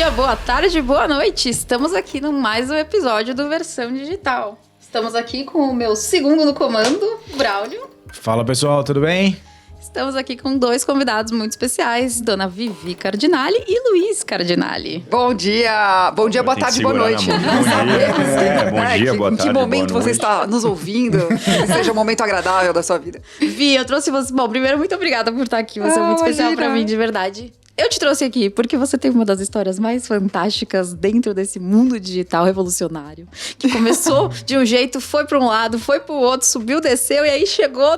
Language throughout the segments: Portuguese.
dia, boa tarde, boa noite. Estamos aqui no mais um episódio do Versão Digital. Estamos aqui com o meu segundo no comando, Braulio. Fala pessoal, tudo bem? Estamos aqui com dois convidados muito especiais, Dona Vivi Cardinali e Luiz Cardinali. Bom dia, boa tarde, boa noite. Bom dia, boa tarde, em que momento boa você noite. está nos ouvindo? Que seja um momento agradável da sua vida. Vi, eu trouxe você... Bom, primeiro, muito obrigada por estar aqui. Você é muito especial pra mim, de verdade. Eu te trouxe aqui porque você tem uma das histórias mais fantásticas dentro desse mundo digital revolucionário. Que começou de um jeito, foi pra um lado, foi pro outro, subiu, desceu e aí chegou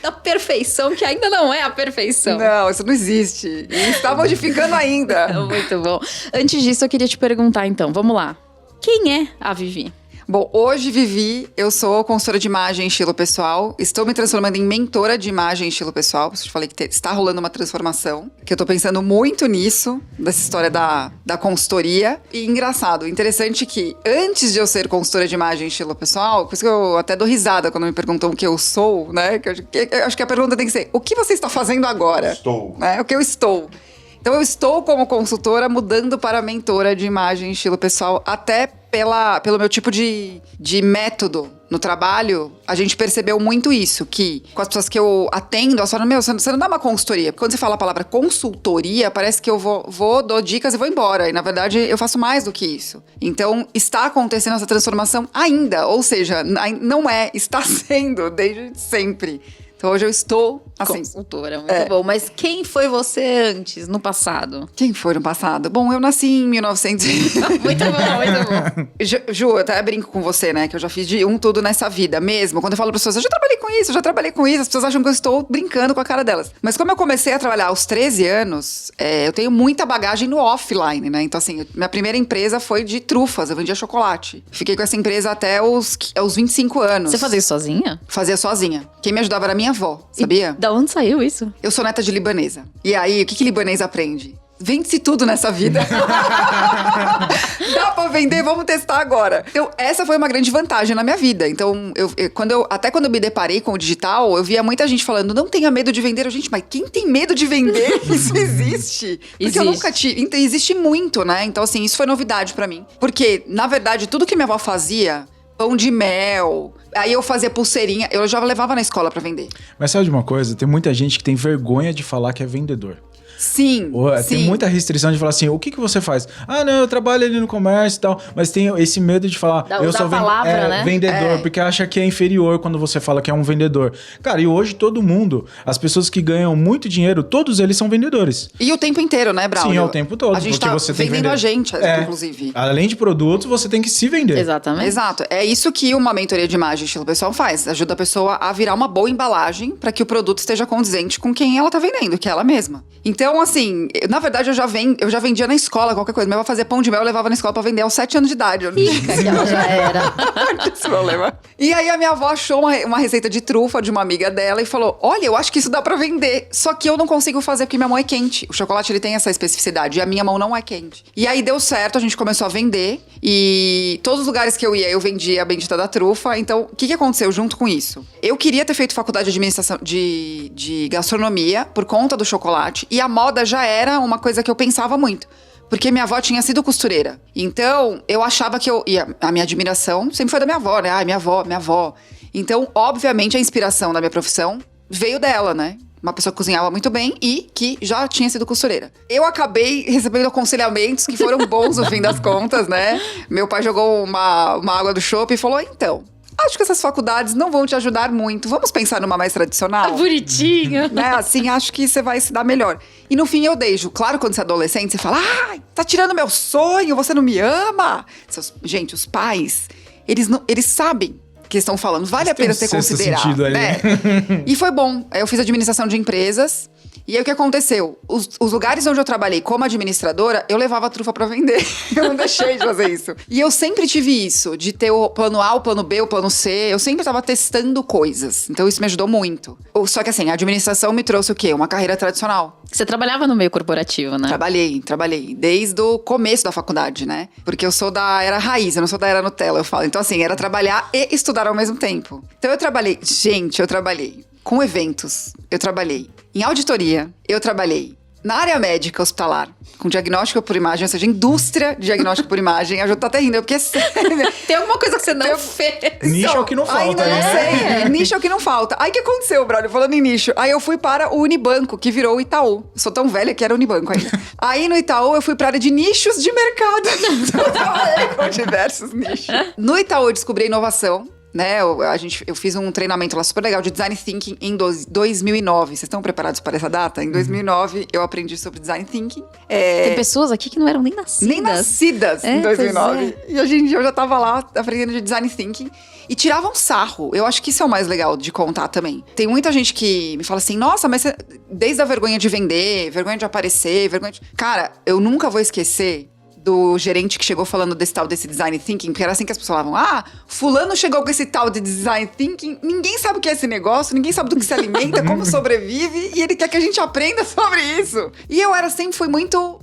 na perfeição, que ainda não é a perfeição. Não, isso não existe. E está modificando ainda. Muito bom. Antes disso, eu queria te perguntar então, vamos lá. Quem é a Vivi? Bom, hoje, Vivi, eu sou consultora de imagem e estilo pessoal. Estou me transformando em mentora de imagem e estilo pessoal. Eu te falei que está rolando uma transformação, que eu tô pensando muito nisso, dessa história da consultoria. E engraçado, interessante que antes de eu ser consultora de imagem e estilo pessoal, por isso que eu até dou risada quando me perguntam o que eu sou, né? Eu acho que a pergunta tem que ser, o que você está fazendo agora? Estou. Né? O que eu estou. Então, eu estou como consultora mudando para mentora de imagem e estilo pessoal, até pelo meu tipo de método no trabalho. A gente percebeu muito isso, que com as pessoas que eu atendo, elas falam, você não dá uma consultoria. Porque quando você fala a palavra consultoria, parece que eu dou dicas e vou embora. E, na verdade, eu faço mais do que isso. Então, está acontecendo essa transformação ainda. Ou seja, não está sendo desde sempre. Então, hoje eu estou, assim... Consultora, muito bom. Mas quem foi você antes, no passado? Quem foi no passado? Bom, eu nasci em 1900... Muito bom, muito bom. Ju, eu até brinco com você, né? Que eu já fiz de tudo nessa vida mesmo. Quando eu falo para as pessoas, eu já trabalhei com isso, as pessoas acham que eu estou brincando com a cara delas. Mas como eu comecei a trabalhar aos 13 anos, eu tenho muita bagagem no offline, né? Então, assim, minha primeira empresa foi de trufas, eu vendia chocolate. Fiquei com essa empresa até os 25 anos. Você fazia isso sozinha? Fazia sozinha. Quem me ajudava era minha avó, sabia? E da onde saiu isso? Eu sou neta de libanesa. E aí, o que libanês aprende? Vende-se tudo nessa vida. Dá pra vender? Vamos testar agora. Então, essa foi uma grande vantagem na minha vida. Então, até quando eu me deparei com o digital, eu via muita gente falando, não tenha medo de vender. Gente, mas quem tem medo de vender? Isso existe. Porque eu nunca tive. Então, existe muito, né? Então, assim, isso foi novidade pra mim. Porque, na verdade, tudo que minha avó fazia, pão de mel... Aí eu fazia pulseirinha, eu já levava na escola pra vender. Mas sabe de uma coisa? Tem muita gente que tem vergonha de falar que é vendedor. Sim, Tem muita restrição de falar assim, o que você faz? Ah, não, eu trabalho ali no comércio e tal. Mas tem esse medo de falar, eu sou né? vendedor, porque acha que é inferior quando você fala que é um vendedor. Cara, e hoje todo mundo, as pessoas que ganham muito dinheiro, todos eles são vendedores. E o tempo inteiro, né, Braulio? Sim, é o tempo todo. A gente porque tá você tem vendendo a gente, inclusive. Além de produtos, você tem que se vender. Exatamente. Exato. É isso que uma mentoria de imagem estilo pessoal faz. Ajuda a pessoa a virar uma boa embalagem para que o produto esteja condizente com quem ela tá vendendo, que é ela mesma. Então, assim, na verdade, eu já vendia na escola qualquer coisa. Minha avó fazia pão de mel, eu levava na escola pra vender aos 7 anos de idade. Rica que ela já era. Esse problema. E aí, a minha avó achou uma receita de trufa de uma amiga dela e falou, olha, eu acho que isso dá pra vender. Só que eu não consigo fazer porque minha mão é quente. O chocolate, ele tem essa especificidade. E a minha mão não é quente. E aí, deu certo, a gente começou a vender. E todos os lugares que eu ia, eu vendia a bendita da trufa. Então, o que aconteceu junto com isso? Eu queria ter feito faculdade de administração de gastronomia por conta do chocolate. E a moda já era uma coisa que eu pensava muito. Porque minha avó tinha sido costureira. Então, eu achava que e a minha admiração sempre foi da minha avó, né? Ai, minha avó. Então, obviamente, a inspiração da minha profissão veio dela, né? Uma pessoa que cozinhava muito bem e que já tinha sido costureira. Eu acabei recebendo aconselhamentos que foram bons no fim das contas, né? Meu pai jogou uma água do chopp e falou, então... Acho que essas faculdades não vão te ajudar muito. Vamos pensar numa mais tradicional? Tá bonitinho. Né? Assim, acho que você vai se dar melhor. E no fim eu deixo. Claro, quando você é adolescente, você fala, tá tirando meu sonho, você não me ama. Gente, os pais, eles sabem que estão falando. Vale a pena você considerar, né? E foi bom. Eu fiz administração de empresas. E aí, o que aconteceu? Os lugares onde eu trabalhei como administradora, eu levava a trufa pra vender. Eu não deixei de fazer isso. E eu sempre tive isso, de ter o plano A, o plano B, o plano C. Eu sempre tava testando coisas. Então, isso me ajudou muito. Só que, assim, a administração me trouxe o quê? Uma carreira tradicional. Você trabalhava no meio corporativo, né? Trabalhei. Desde o começo da faculdade, né? Porque eu sou da era raiz, eu não sou da era Nutella, eu falo. Então, assim, era trabalhar e estudar ao mesmo tempo. Então, eu trabalhei com eventos, eu trabalhei em auditoria, eu trabalhei na área médica hospitalar, com diagnóstico por imagem, ou seja, indústria de diagnóstico por imagem. Eu já tô até rindo, porque Tem alguma coisa que você não fez. Nicho é o que não falta, ainda não né? sei. Nicho é o que não falta. Aí o que aconteceu, brother? Falando em nicho. Aí eu fui para o Unibanco, que virou o Itaú. Eu sou tão velha que era o Unibanco ainda. Aí no Itaú eu fui para a área de nichos de mercado. Eu trabalhei com diversos nichos. No Itaú eu descobri a inovação. Né, eu fiz um treinamento lá super legal de Design Thinking em 2009. Vocês estão preparados para essa data? Em 2009, eu aprendi sobre Design Thinking. Tem pessoas aqui que não eram nem nascidas. Nem nascidas em 2009. E hoje em dia eu já tava lá aprendendo de Design Thinking. E tiravam sarro. Eu acho que isso é o mais legal de contar também. Tem muita gente que me fala assim, nossa, mas desde a vergonha de vender, vergonha de aparecer, vergonha de... Cara, eu nunca vou esquecer do gerente que chegou falando desse tal desse Design Thinking, porque era assim que as pessoas falavam, fulano chegou com esse tal de Design Thinking, ninguém sabe o que é esse negócio, ninguém sabe do que se alimenta, como sobrevive, e ele quer que a gente aprenda sobre isso. E eu sempre fui muito...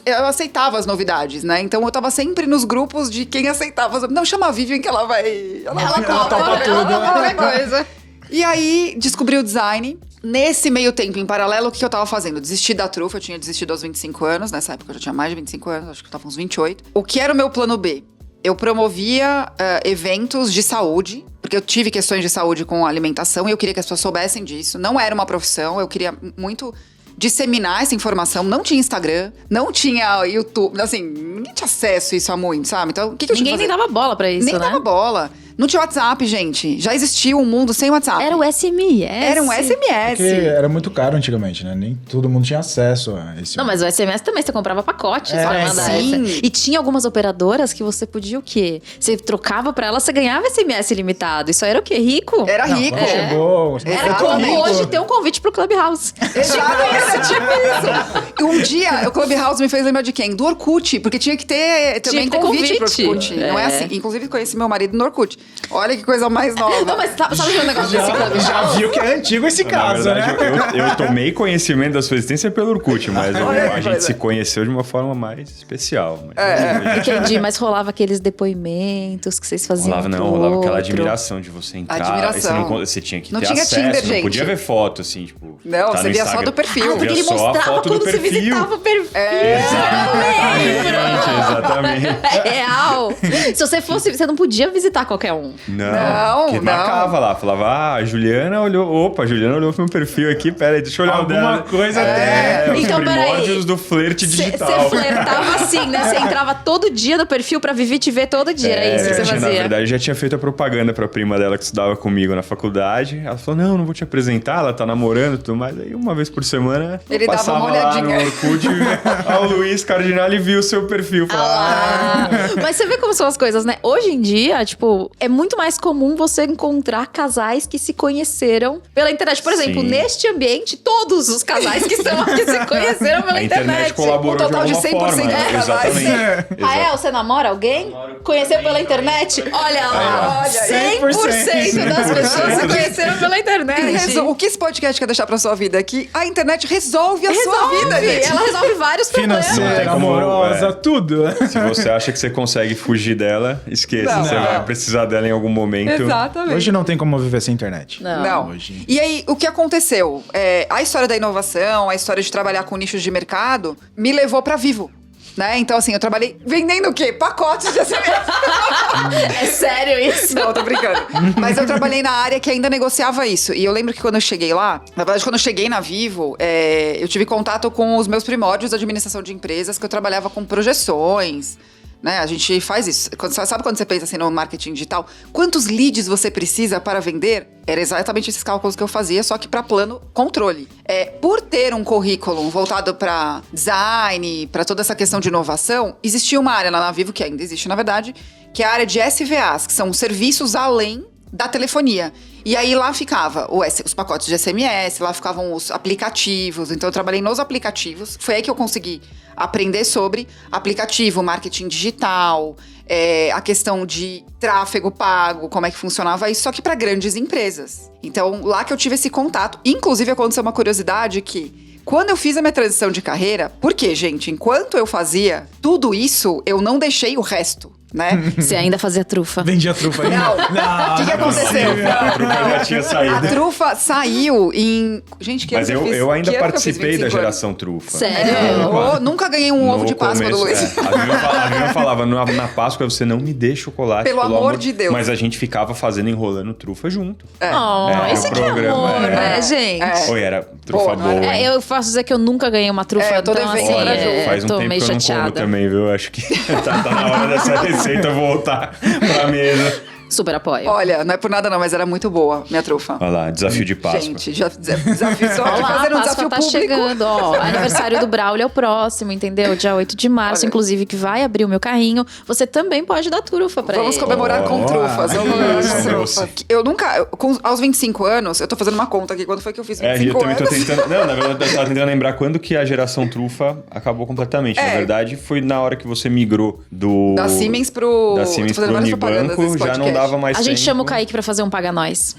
Eu aceitava as novidades, né? Então eu tava sempre nos grupos de quem aceitava. Não, chama a Vivian que ela vai... Ela topa tudo. Qualquer coisa. E aí, descobri o design. Nesse meio tempo, em paralelo, o que eu tava fazendo? Desisti da trufa, eu tinha desistido aos 25 anos. Nessa época eu já tinha mais de 25 anos, acho que eu tava uns 28. O que era o meu plano B? Eu promovia eventos de saúde, porque eu tive questões de saúde com alimentação e eu queria que as pessoas soubessem disso. Não era uma profissão, eu queria muito disseminar essa informação. Não tinha Instagram, não tinha YouTube, assim, ninguém tinha acesso a isso há muito, sabe? Então, o que eu tinha que fazer? Ninguém nem dava bola pra isso, Nem né? dava bola. Não tinha WhatsApp, gente. Já existia um mundo sem WhatsApp. Era o SMS. Era um SMS. Porque era muito caro antigamente, né? Nem todo mundo tinha acesso a esse. Não, mas o SMS também, você comprava pacotes pra mandar. sim. E tinha algumas operadoras que você podia o quê? Você trocava pra ela, você ganhava SMS ilimitado. Isso aí era o quê? Rico? Era Não, rico. quando chegou. Era Exato. como rico. hoje ter um convite pro Clubhouse. Exato, era tipo isso. Um dia, o Clubhouse me fez lembrar de quem? Do Orkut, porque tinha que ter também Tinha que ter convite pro convite. Orkut. Não é assim. Inclusive, conheci meu marido no Orkut. Olha que coisa mais nova. Não, mas sabe o negócio desse Clubhouse? Já viu que é antigo esse Na caso, verdade, né? eu tomei conhecimento da sua existência pelo Orkut, mas Olha, a gente se conheceu de uma forma mais especial. Entendi, mas rolava aqueles depoimentos que vocês faziam. Rolava aquela outro. admiração de você entrar. Admiração. Você tinha que Não ter tinha acesso, Tinder, não gente. podia ver foto, assim, tipo... Não, tá você no via só Instagram. do perfil. Ah, porque Via ele só a mostrava foto quando do você perfil. visitava o perfil. Exatamente. É real. Se você fosse, você não podia visitar qualquer um. Não, porque não. marcava lá, falava, a Juliana olhou, a Juliana olhou pro meu perfil aqui, peraí, deixa eu olhar o Alguma dela. coisa até. Os Então, peraí. primórdios do flerte digital. Você flertava assim, né? Você entrava todo dia no perfil pra Vivi te ver todo dia. Era isso que você Na fazia. verdade, eu já tinha feito a propaganda pra prima dela que estudava comigo na faculdade. Ela falou, não vou te apresentar, ela tá namorando e tudo mais. Aí, uma vez por semana, Ele eu dava passava uma lá olhadinha. no Orkut, o Luiz Cardinale viu o seu perfil. Falou, Mas você vê como são as coisas, né? Hoje em dia, tipo, é muito mais comum você encontrar casais que se conheceram pela internet. Por exemplo, Sim. neste ambiente, todos os casais que estão aqui se conheceram pela a internet colaborou Um total de de alguma 100% forma. de casais. Exatamente. Rael, você namora alguém? Conheceu pela internet? Olha lá, Olha aí. 100% das pessoas se conheceram pela internet. O que esse podcast quer deixar pra sua vida? Que a internet resolve a sua vida, gente. Ela resolve vários problemas. Não tem Financeira, como, amorosa, tudo. Se você acha que você consegue fugir dela, esqueça. Não. Você vai precisar dela em algum momento. Exatamente. Hoje não tem como viver sem internet. Não. Hoje. E aí, o que aconteceu? A história da inovação, a história de trabalhar com nichos de mercado, me levou pra Vivo. Né? Então, assim, eu trabalhei vendendo o quê? Pacotes de SMS. É sério isso? Não, tô brincando. Mas eu trabalhei na área que ainda negociava isso. E eu lembro que quando eu cheguei lá, na verdade, quando eu cheguei na Vivo, eu tive contato com os meus primórdios da administração de empresas, que eu trabalhava com projeções. Né? A gente faz isso. Sabe quando você pensa assim no marketing digital? Quantos leads você precisa para vender? Era exatamente esses cálculos que eu fazia, só que para plano controle. Por ter um currículo voltado para design, para toda essa questão de inovação, existia uma área lá na Vivo, que ainda existe na verdade, que é a área de SVAs, que são serviços além da telefonia. E aí lá ficava os pacotes de SMS, lá ficavam os aplicativos. Então eu trabalhei nos aplicativos. Foi aí que eu consegui aprender sobre aplicativo, marketing digital, a questão de tráfego pago, como é que funcionava isso, só que para grandes empresas. Então lá que eu tive esse contato. Inclusive aconteceu uma curiosidade que quando eu fiz a minha transição de carreira, porque, gente, enquanto eu fazia tudo isso, eu não deixei o resto. né? Você ainda fazia trufa. Vendia trufa ainda? Não. O que aconteceu? A trufa já tinha A saído. trufa saiu em... Gente, que Mas ano que eu ainda que ano que eu fiz participei da 25 anos? geração trufa. Sério? Eu nunca ganhei um ovo de Páscoa do Luiz. A Vivian falava, na Páscoa você não me dê chocolate. Pelo amor de Deus. Mas a gente ficava fazendo, enrolando trufa junto. Oh, isso o que é programa, amor, é. né, gente? Oi, era trufa Pô, não boa. era- hein? Eu faço dizer que eu nunca ganhei uma trufa, eu tô então devendo assim, pra Ju. Faz um tô tempo meio que eu não como chateada. também, viu? Acho que tá na hora dessa receita voltar pra mesa. Super apoio. Olha, não é por nada não, mas era muito boa minha trufa. Olha lá, desafio de Páscoa. Gente, desafio só de Olá, fazer um a Páscoa desafio tá público. chegando, ó. Aniversário do Braulio é o próximo, entendeu? Dia 8 de março, Olha. inclusive, que vai abrir o meu carrinho. Você também pode dar trufa pra Vamos ele. comemorar com trufas. Vamos comemorar com Isso, trufas. moça. Eu nunca, aos 25 anos, eu tô fazendo uma conta aqui. Quando foi que eu fiz É, 25 eu também tô anos? tentando. Não, na verdade, eu tava tentando lembrar quando que a geração trufa acabou completamente. Na verdade, foi na hora que você migrou Da Siemens pro... Da Siemens tô fazendo pro várias propagandas Unibanco, nesse já não podcast. dava mais A gente tempo. chama o Kaique pra fazer um Paga Nós.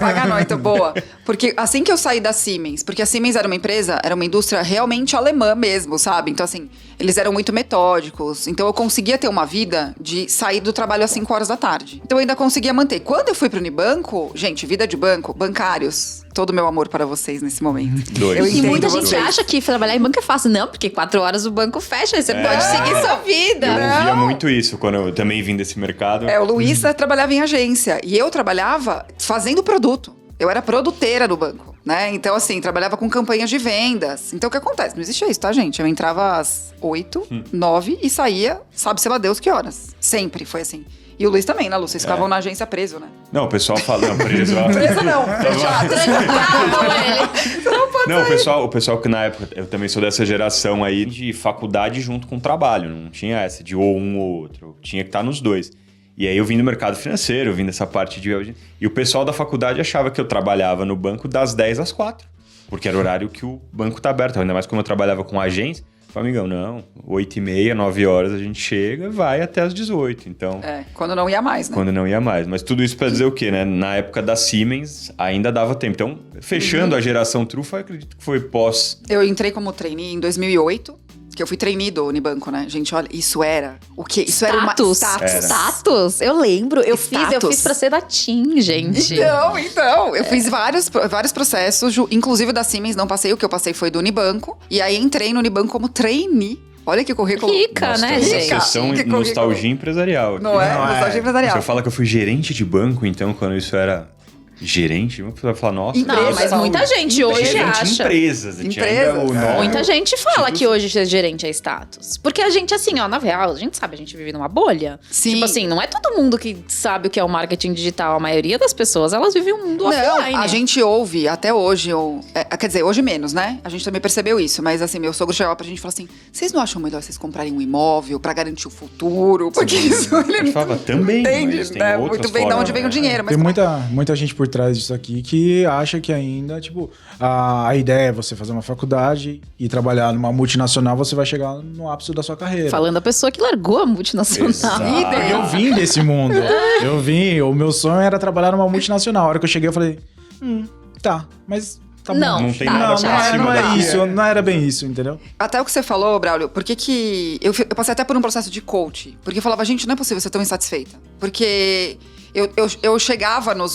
Paga nós, então boa. Porque assim que eu saí da Siemens, porque a Siemens era uma empresa, era uma indústria realmente alemã mesmo, sabe? Então, assim, eles eram muito metódicos. Então, eu conseguia ter uma vida de sair do trabalho às 5 horas da tarde. Então, eu ainda conseguia manter. Quando eu fui pro Unibanco, gente, vida de banco, bancários, todo o meu amor para vocês nesse momento. Dois. Eu E entendo muita gente vocês. acha que trabalhar em banco é fácil. Não, porque 4 horas o banco fecha e você pode seguir sua vida. Eu ouvia muito isso quando eu também vim desse mercado. O Luiz trabalhava em agência e eu trabalhava fazendo produto. Eu era produteira no banco, né? Então, assim, trabalhava com campanhas de vendas. Então, o que acontece? Não existia isso, tá, gente? Eu entrava às 8, 9 e saía, sabe-se lá Deus que horas. Sempre foi assim. E o Luiz também, né, Lu? Vocês ficavam na agência preso, né? Não, o pessoal fala, não, preso. ó. Preso não, fechado. Não, o pessoal que na época, eu também sou dessa geração aí de faculdade junto com trabalho. Não tinha essa de ou um ou outro. Tinha que estar nos dois. E aí eu vim do mercado financeiro, eu vim dessa parte de... E o pessoal da faculdade achava que eu trabalhava no banco das 10 às 4. Porque era o horário que o banco tá aberto. Ainda mais como eu trabalhava com agência. Eu falei, amigão, não, 8h30, 9 horas a gente chega e vai até às 18. Então... Quando não ia mais, né? Quando não ia mais. Mas tudo isso pra dizer o quê, né? Na época da Siemens, ainda dava tempo. Então, fechando a geração trufa, eu acredito que foi pós... Eu entrei como trainee em 2008. Que eu fui trainee do Unibanco, né? Gente, olha, isso era... O quê? Isso era uma... Status. Eu lembro. Eu fiz pra ser da TIM, gente. Então. Eu fiz vários processos, inclusive da Siemens, não passei. O que eu passei foi do Unibanco. E aí entrei no Unibanco como trainee. Olha que currículo. Rica, Nossa, né, uma gente? sessão Que currículo. nostalgia empresarial. aqui. Não é? Não é. Nostalgia empresarial. Se eu falar que eu fui gerente de banco, então, quando isso era gerente, uma pessoa vai falar, nossa... Não, Empresa. mas muita gente hoje gerente de acha. empresas. Tinha Empresas. ainda o nome. Muita gente fala que hoje ser gerente é status. Porque a gente, assim, ó, na real, a gente sabe, a gente vive numa bolha. Sim. Tipo assim, não é todo mundo que sabe o que é o marketing digital. A maioria das pessoas, elas vivem um mundo offline. Não, a gente ouve, até hoje, quer dizer, hoje menos, né? A gente também percebeu isso, mas assim, meu sogro chegava pra gente e falava assim, vocês não acham melhor vocês comprarem um imóvel pra garantir o futuro? Porque isso A ele gente falava também, entende, mas tem né? outras Muito bem de formas, onde vem né? o dinheiro. Mas Tem muita gente por trás disso aqui que acha que ainda, tipo, a ideia é você fazer uma faculdade e trabalhar numa multinacional, você vai chegar no ápice da sua carreira. Falando a pessoa que largou a multinacional. Exato. Eu vim desse mundo. O meu sonho era trabalhar numa multinacional. A hora que eu cheguei, eu falei, tá, mas tá bom. Não, Não tem tá, nada tá. pra cima Não é daqui. isso, não era bem isso, entendeu? até o que você falou, Braulio, por que eu passei até por um processo de coach? Porque eu falava, gente, não é possível ser tão insatisfeita. Porque eu chegava nas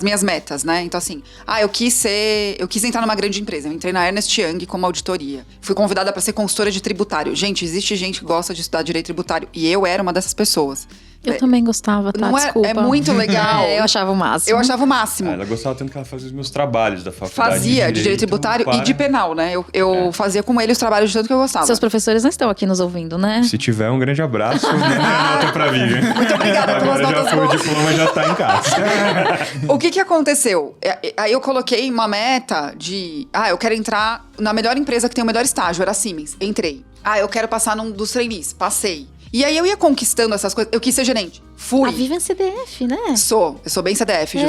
minhas metas, né? Então, assim, eu quis entrar numa grande empresa. Eu entrei na Ernst Young como auditoria. Fui convidada para ser consultora de tributário. Gente, existe gente que gosta de estudar direito tributário. E eu era uma dessas pessoas. Eu também gostava, tá? Não é, Desculpa. é muito legal. Eu achava o máximo. Eu achava o máximo. Ela gostava tanto que ela fazia os meus trabalhos da faculdade. Fazia de direito tributário e de penal, né? Eu fazia com ele os trabalhos de tanto que eu gostava. Seus professores não estão aqui nos ouvindo, né? Se tiver, um grande abraço. Nota pra mim. Muito obrigada pelas Agora notas já foi, o boas. diploma já tá em casa. O que aconteceu? Aí eu coloquei uma meta de... eu quero entrar na melhor empresa que tem o melhor estágio. Era a Siemens. Entrei. Eu quero passar num dos trainees. Passei. E aí eu ia conquistando essas coisas. Eu quis ser gerente. Fui. A Vivian CDF, né? Eu sou bem CDF, É.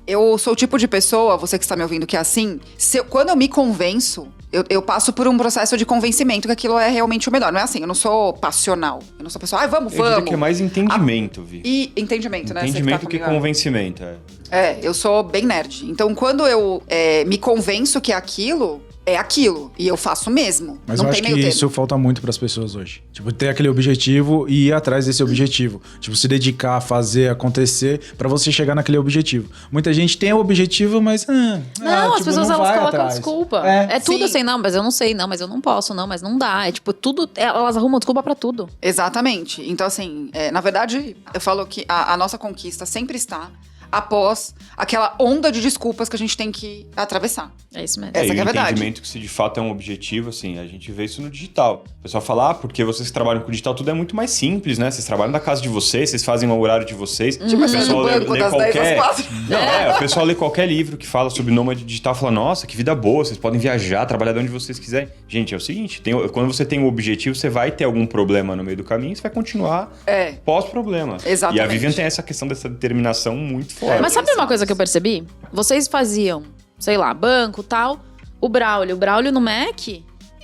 eu sou o tipo de pessoa, você que está me ouvindo, que é assim, quando eu me convenço, eu passo por um processo de convencimento que aquilo é realmente o melhor. Não é assim, eu não sou passional. Eu não sou pessoa, vamos. Eu diria que é mais entendimento, Vi. E entendimento, né? Você Entendimento tá que comigo, convencimento. eu sou bem nerd. Então, quando eu me convenço que é aquilo, e eu faço mesmo. Mas não eu tem acho que meio isso falta muito pras pessoas hoje. Tipo, ter aquele objetivo e ir atrás desse objetivo. Tipo, se dedicar, fazer acontecer pra você chegar naquele objetivo. Muita gente tem o objetivo, mas... Não, as tipo, pessoas não elas vai colocam atrás. desculpa. É. É tudo Sim. assim, não, mas eu não sei, não, mas eu não posso, não, mas não dá. É tipo, tudo. Elas arrumam desculpa pra tudo. Exatamente. Então, assim, na verdade, eu falo que a nossa conquista sempre está após aquela onda de desculpas que a gente tem que atravessar. É isso mesmo. Essa e que é a o verdade. entendimento que se de fato é um objetivo, assim, a gente vê isso no digital. O pessoal fala, porque vocês que trabalham com digital, tudo é muito mais simples, né? Vocês trabalham da casa de vocês, vocês fazem o horário de vocês. Tipo, o assim, pessoal no banco das 10 às 4. Não, o pessoal lê qualquer livro que fala sobre nômade digital e fala, nossa, que vida boa, vocês podem viajar, trabalhar de onde vocês quiserem. Gente, é o seguinte, quando você tem um objetivo, você vai ter algum problema no meio do caminho, você vai continuar pós-problema. Exatamente. E a Vivian tem essa questão dessa determinação muito forte. Mas sabe uma coisa que eu percebi? Vocês faziam, sei lá, banco e tal. O Braulio no Mac,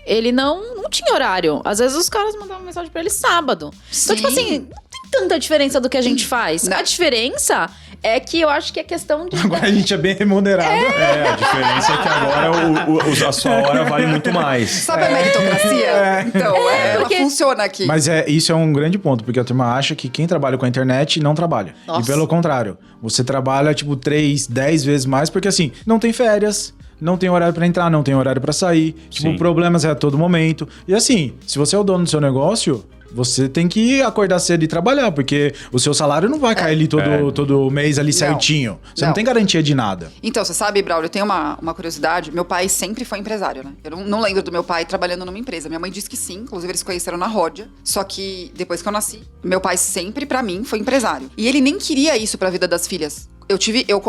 ele não tinha horário. Às vezes os caras mandavam mensagem pra ele sábado. Então, tipo assim, não tem tanta diferença do que a gente faz. Não. A diferença é que eu acho que é questão de... Agora a gente é bem remunerado. A diferença é que agora a sua hora vale muito mais. Sabe a meritocracia? Então, porque- ela funciona aqui. Mas isso é um grande ponto, porque a turma acha que quem trabalha com a internet não trabalha. Nossa. E pelo contrário, você trabalha, tipo, 3, 10 vezes mais, porque assim, não tem férias, não tem horário pra entrar, não tem horário pra sair. Tipo, Sim. problemas a todo momento. E assim, se você é o dono do seu negócio, você tem que acordar cedo e trabalhar, porque o seu salário não vai cair ali todo mês ali certinho. Você não Não. tem garantia de nada. Então, você sabe, Braulio, eu tenho uma curiosidade. Meu pai sempre foi empresário, né? Eu não lembro do meu pai trabalhando numa empresa. Minha mãe disse que sim, inclusive eles se conheceram na Ródia. Só que depois que eu nasci, meu pai sempre, pra mim, foi empresário. E ele nem queria isso pra vida das filhas. Eu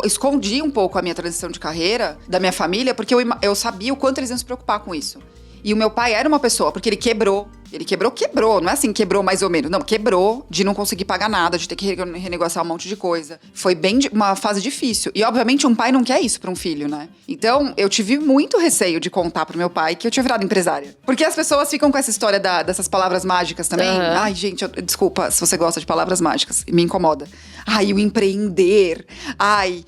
escondi um pouco a minha transição de carreira da minha família, porque eu sabia o quanto eles iam se preocupar com isso. E o meu pai era uma pessoa, porque ele quebrou. Ele quebrou. Não é assim, quebrou mais ou menos. Não, quebrou de não conseguir pagar nada, de ter que renegociar um monte de coisa. Foi uma fase difícil. E, obviamente, um pai não quer isso pra um filho, né? Então, eu tive muito receio de contar pro meu pai que eu tinha virado empresária. Porque as pessoas ficam com essa história dessas palavras mágicas também. Uhum. Ai, gente, desculpa se você gosta de palavras mágicas. Me incomoda. Ai, o empreender. Ai,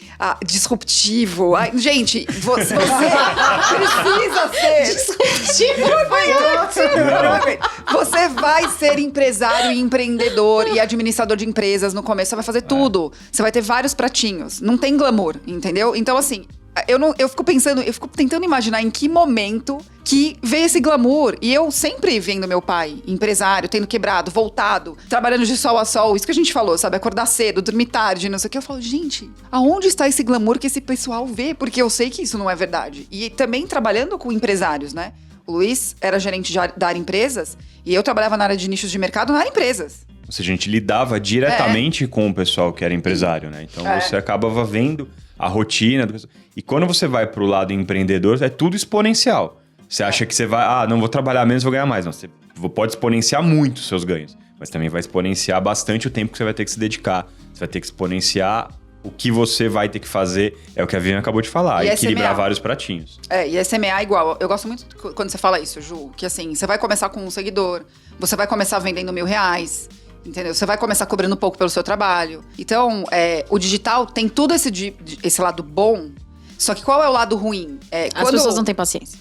disruptivo. Ai, gente, você precisa ser... Disruptivo foi ótimo. Você vai ser empresário e empreendedor e administrador de empresas no começo. Você vai fazer tudo. Você vai ter vários pratinhos. Não tem glamour, entendeu? Então, assim... Eu fico tentando imaginar em que momento que veio esse glamour. E eu sempre vendo meu pai, empresário, tendo quebrado, voltado, trabalhando de sol a sol. Isso que a gente falou, sabe? Acordar cedo, dormir tarde, não sei o que. Eu falo, gente, aonde está esse glamour que esse pessoal vê? Porque eu sei que isso não é verdade. E também trabalhando com empresários, né? O Luiz era gerente da área empresas e eu trabalhava na área de nichos de mercado na área empresas. Ou seja, a gente lidava diretamente com o pessoal que era empresário, né? Então você acabava vendo a rotina do pessoal. E quando você vai pro lado empreendedor, é tudo exponencial. Você acha que você vai, não vou trabalhar menos, vou ganhar mais. Não, você pode exponenciar muito os seus ganhos, mas também vai exponenciar bastante o tempo que você vai ter que se dedicar. Você vai ter que exponenciar o que você vai ter que fazer, é o que a Vivian acabou de falar, E equilibrar SMA. vários pratinhos. E SMA é igual. Eu gosto muito quando você fala isso, Ju, que assim, você vai começar com um seguidor, você vai começar vendendo R$1.000, entendeu? Você vai começar cobrando pouco pelo seu trabalho. Então, o digital tem tudo esse lado bom, só que qual é o lado ruim? As pessoas não têm paciência.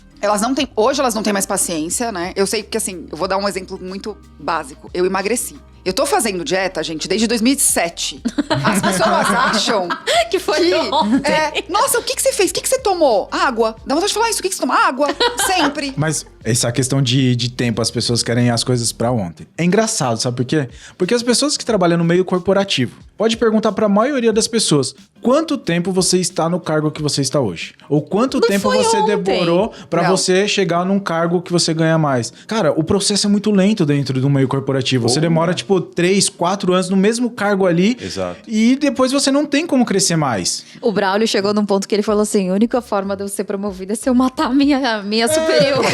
Hoje elas não têm mais paciência, né? Eu sei que, assim, eu vou dar um exemplo muito básico. Eu emagreci. Eu tô fazendo dieta, gente, desde 2007. As pessoas acham Que foi ontem. nossa, o que você fez? O que você tomou? Água. Dá vontade de falar isso. O que você toma? Água. Sempre. Mas essa questão de tempo, as pessoas querem as coisas pra ontem. É engraçado, sabe por quê? Porque as pessoas que trabalham no meio corporativo, pode perguntar pra maioria das pessoas, quanto tempo você está no cargo que você está hoje? Ou quanto tempo foi você ontem. demorou pra Não. você chegar num cargo que você ganha mais? Cara, o processo é muito lento dentro do meio corporativo. Você demora, tipo, 3, 4 anos no mesmo cargo ali. Exato. E depois você não tem como crescer mais. O Braulio chegou num ponto que ele falou assim: a única forma de eu ser promovida é se eu matar a minha superior.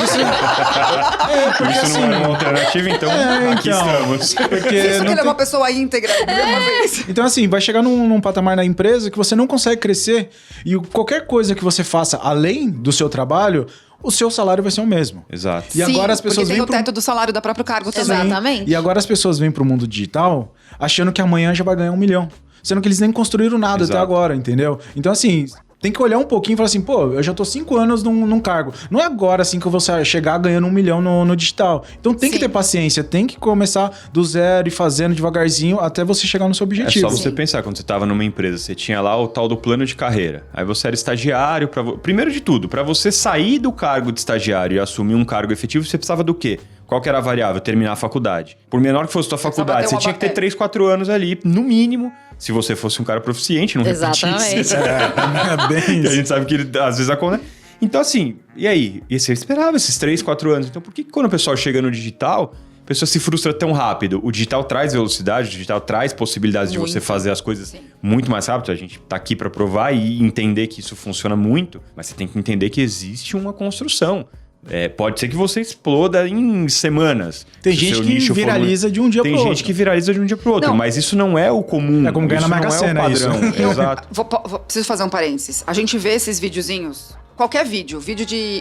Porque Isso assim, não é uma alternativa, então aqui então. estamos. porque Isso que não ele é tem- uma pessoa íntegra, de uma vez. Então, assim, vai chegar num patamar na empresa que você não consegue crescer e qualquer coisa que você faça além do seu trabalho, o seu salário vai ser o mesmo. Exato. E agora as pessoas porque tem vêm o teto do salário do próprio cargo também. Exatamente. E agora as pessoas vêm pro mundo digital achando que amanhã já vai ganhar 1 milhão. Sendo que eles nem construíram nada Exato. até agora, entendeu? Então, assim, tem que olhar um pouquinho e falar assim, pô, eu já tô 5 anos num cargo. Não é agora, assim, que eu vou chegar ganhando 1 milhão no digital. Então tem que Sim. ter paciência, tem que começar do zero e fazendo devagarzinho até você chegar no seu É objetivo. só você pensar, quando você estava numa empresa, você tinha lá o tal do plano de carreira. Aí você era estagiário. Primeiro de tudo, para você sair do cargo de estagiário e assumir um cargo efetivo, você precisava do quê? Qual que era a variável? Terminar a faculdade. Por menor que fosse a tua precisava faculdade, ter você uma tinha que ter 3, 4 anos ali, no mínimo, se você fosse um cara proficiente, não repetisse. Exatamente. É bem Que a isso. gente sabe que às vezes acontece. Então, assim, e aí? E você esperava esses 3, 4 anos. Então, por que quando o pessoal chega no digital, a pessoa se frustra tão rápido? O digital traz velocidade, o digital traz possibilidades de você fazer as coisas muito mais rápido. A gente tá aqui para provar e entender que isso funciona muito, mas você tem que entender que existe uma construção. Pode ser que você exploda em semanas. Tem Se o gente seu que nicho for viraliza de um dia pro Tem gente outro. que viraliza de um dia pro outro, Não. mas isso não é o comum. É como ganhar na Isso Mega não Sena, é o padrão. Eu- Exato. Preciso fazer um parênteses. A gente vê esses videozinhos. Qualquer vídeo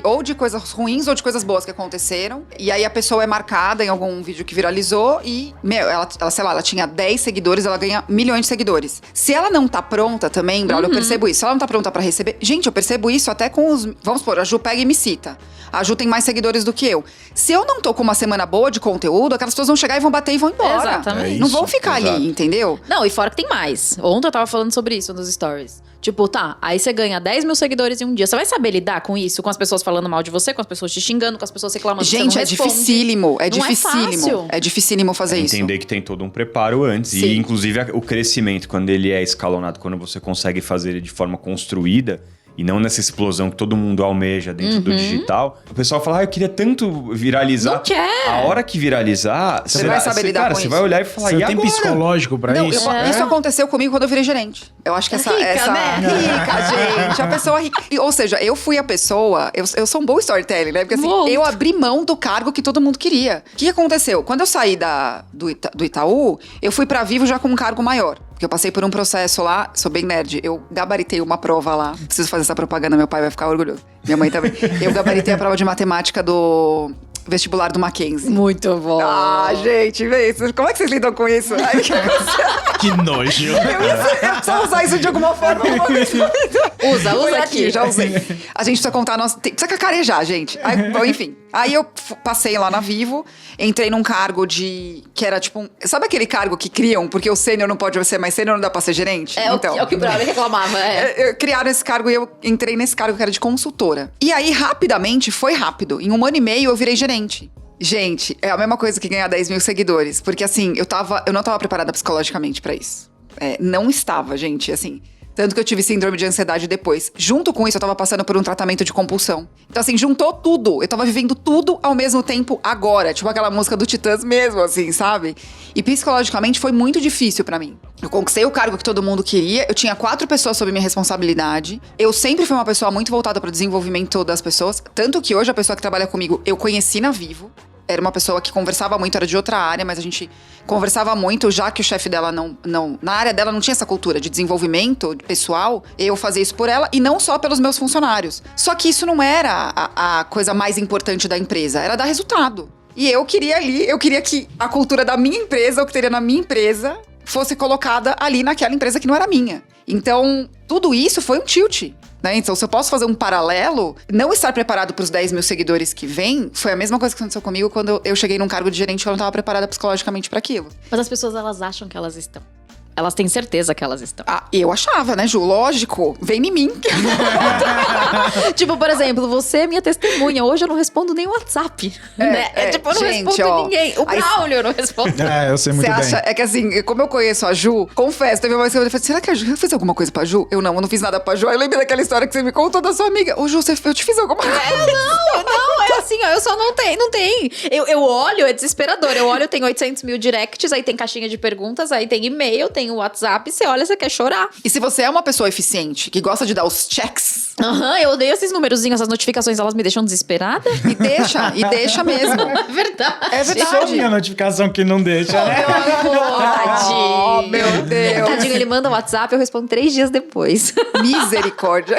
ou de coisas ruins ou de coisas boas que aconteceram. E aí a pessoa é marcada em algum vídeo que viralizou e, ela sei lá, ela tinha 10 seguidores, ela ganha milhões de seguidores. Se ela não tá pronta também, Braulio, eu percebo isso. Se ela não tá pronta pra receber. Gente, eu percebo isso até com os. Vamos supor, a Ju pega e me cita. A Ju tem mais seguidores do que eu. Se eu não tô com uma semana boa de conteúdo, aquelas pessoas vão chegar e vão bater e vão embora. Exatamente. Não É vão isso, ficar exato. ali, entendeu? Não, e fora que tem mais. Ontem eu tava falando sobre isso nos stories. Tipo, tá, aí você ganha 10 mil seguidores em um dia. Você vai saber lidar com isso? Com as pessoas falando mal de você, com as pessoas te xingando, com as pessoas reclamando que Gente, você não é responde. dificílimo. É Não é dificílimo. fácil. É dificílimo fazer isso. Entender que tem todo um preparo antes. Sim. E, inclusive, o crescimento, quando ele é escalonado, quando você consegue fazer ele de forma construída, e não nessa explosão que todo mundo almeja dentro do digital, o pessoal fala, eu queria tanto viralizar. Não quer. A hora que viralizar, Você vai saber lidar cara, com você isso. vai olhar e falar, Você e tem agora? psicológico pra Não, isso? isso aconteceu comigo quando eu virei gerente. Eu acho que essa. Rica, né? Rica, gente. A pessoa rica. Ou seja, eu fui a pessoa. Eu sou um bom storytelling, né? Porque assim, Muito. eu abri mão do cargo que todo mundo queria. O que aconteceu? Quando eu saí do Itaú, eu fui pra Vivo já com um cargo maior. Porque eu passei por um processo lá, sou bem nerd, eu gabaritei uma prova lá. Preciso fazer essa propaganda, meu pai vai ficar orgulhoso. Minha mãe também. Eu gabaritei a prova de matemática do vestibular do Mackenzie. Muito bom. Ah, gente, vê isso. Como é que vocês lidam com isso? Ai, Que nojo. eu preciso usar isso de alguma forma. Usa Foi aqui. já usei. A gente precisa contar nossa. Precisa cacarejar, gente. Aí, bom, enfim. Aí eu passei lá na Vivo, entrei num cargo de. Que era tipo um. Sabe aquele cargo que criam? Porque o sênior não pode ser mais sênior, não dá pra ser gerente? É, então. o que o Braulio reclamava, é. Criaram esse cargo e eu entrei nesse cargo que era de consultora. E aí, rapidamente, foi rápido. Em 1 ano e meio, eu virei gerente. Gente, é a mesma coisa que ganhar 10 mil seguidores. Porque assim, eu não tava preparada psicologicamente pra isso. Não estava, gente, assim. Tanto que eu tive síndrome de ansiedade depois. Junto com isso, eu tava passando por um tratamento de compulsão. Então, assim, juntou tudo. Eu tava vivendo tudo ao mesmo tempo agora. Tipo aquela música do Titãs mesmo, assim, sabe? E psicologicamente foi muito difícil pra mim. Eu conquistei o cargo que todo mundo queria. Eu tinha 4 pessoas sob minha responsabilidade. Eu sempre fui uma pessoa muito voltada pro desenvolvimento das pessoas. Tanto que hoje a pessoa que trabalha comigo, eu conheci na Vivo. Era uma pessoa que conversava muito, era de outra área, mas a gente conversava muito, já que o chefe dela na área dela não tinha essa cultura de desenvolvimento pessoal, eu fazia isso por ela e não só pelos meus funcionários. Só que isso não era a coisa mais importante da empresa, era dar resultado. E eu queria que a cultura da minha empresa, o que teria na minha empresa, fosse colocada ali naquela empresa que não era minha. Então, tudo isso foi um tilt. Né? Então, se eu posso fazer um paralelo, não estar preparado para os 10 mil seguidores que vêm, foi a mesma coisa que aconteceu comigo quando eu cheguei num cargo de gerente que eu não estava preparada psicologicamente para aquilo. Mas as pessoas, elas acham que elas estão. Elas têm certeza que elas estão. Ah, eu achava, né, Ju? Lógico. Vem em mim. Tipo, por exemplo, você é minha testemunha. Hoje eu não respondo nem o WhatsApp. Né? Tipo, eu não gente, respondo ó, ninguém. O aí- Braulio eu não respondo. Eu sei muito Você bem. acha? É que assim, como eu conheço a Ju, confesso, teve uma vez que eu falei, será que a Ju fez alguma coisa pra Ju? Eu não fiz nada pra Ju. Aí eu lembrei daquela história que você me contou da sua amiga. Ô, Ju, eu te fiz alguma coisa? Não, é assim, ó, eu só não tem. Eu olho, é desesperador. Eu olho, tem 800 mil directs, aí tem caixinha de perguntas, aí tem e-mail, tem o WhatsApp. Você olha, você quer chorar. E se você é uma pessoa eficiente, que gosta de dar os checks, Eu odeio esses numerozinhos, essas notificações, elas me deixam desesperada. e deixa mesmo. É verdade. É Só verdade. minha notificação que não deixa, né? Tadinho. Oh, meu Deus. Tadinho, ele manda o WhatsApp, eu respondo 3 dias depois. Misericórdia.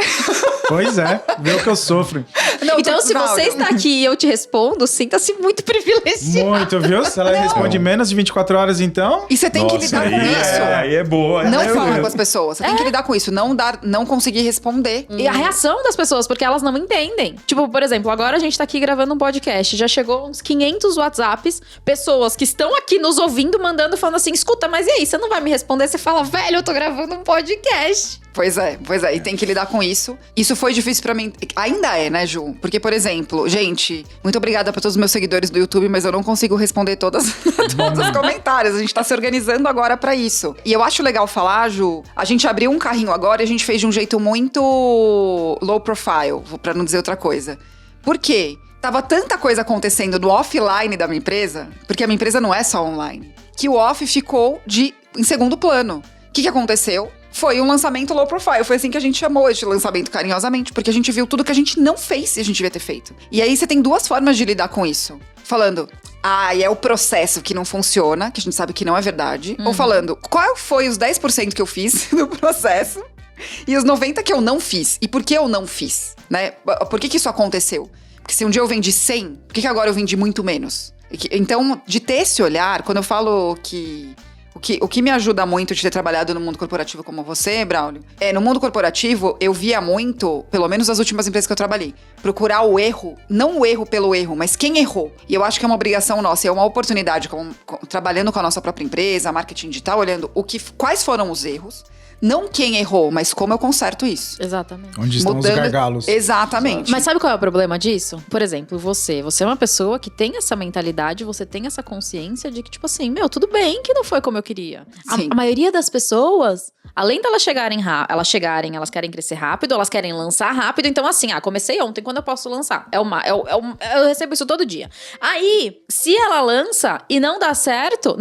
Pois é, vê o que eu sofro. Não, Então, se você está aqui e eu te respondo, sinta-se muito privilegiado. Muito, viu? Se ela responde menos de 24 horas, então... E você tem que lidar com isso. Aí é boa. Não Aí falar eu- com as pessoas. Você tem que lidar com isso. Não conseguir responder. E a reação das pessoas, porque elas não entendem. Tipo, por exemplo, agora a gente tá aqui gravando um podcast. Já chegou uns 500 WhatsApps, pessoas que estão aqui nos ouvindo, mandando, falando assim, escuta, mas e aí, você não vai me responder? Você fala, velho, eu tô gravando um podcast. Pois é. E tem que lidar com isso. Isso foi difícil pra mim. Ainda é, né, Ju? Porque, por exemplo, gente, muito obrigada pra todos os meus seguidores do YouTube, mas eu não consigo responder todos os comentários. A gente tá se organizando agora pra isso. E eu acho legal falar, Ju, a gente abriu um carrinho agora e a gente fez de um jeito muito low profile, pra não dizer outra coisa. Por quê? Tava tanta coisa acontecendo no offline da minha empresa, porque a minha empresa não é só online, que o off ficou em segundo plano. O que aconteceu? Foi um lançamento low profile. Foi assim que a gente chamou este lançamento carinhosamente, porque a gente viu tudo que a gente não fez e a gente devia ter feito. E aí você tem 2 formas de lidar com isso. Falando, é o processo que não funciona, que a gente sabe que não é verdade. Ou falando, qual foi os 10% que eu fiz no processo e os 90% que eu não fiz. E por que eu não fiz, né? Por que isso aconteceu? Porque se um dia eu vendi 100, por que agora eu vendi muito menos? Então, de ter esse olhar, quando eu falo que... O que me ajuda muito de ter trabalhado no mundo corporativo como você, Braulio, no mundo corporativo, eu via muito, pelo menos nas últimas empresas que eu trabalhei, procurar o erro, não o erro pelo erro, mas quem errou. E eu acho que é uma obrigação nossa, é uma oportunidade, trabalhando com a nossa própria empresa, marketing digital, olhando quais foram os erros, não quem errou, mas como eu conserto isso. Exatamente. Onde estão os gargalos. Exatamente. Mas sabe qual é o problema disso? Por exemplo, você é uma pessoa que tem essa mentalidade, você tem essa consciência de que, tipo assim, tudo bem que não foi como eu queria. Sim. A maioria das pessoas, além delas elas querem crescer rápido, elas querem lançar rápido. Então, assim, comecei ontem, quando eu posso lançar? Eu recebo isso todo dia. Aí, se ela lança e não dá certo,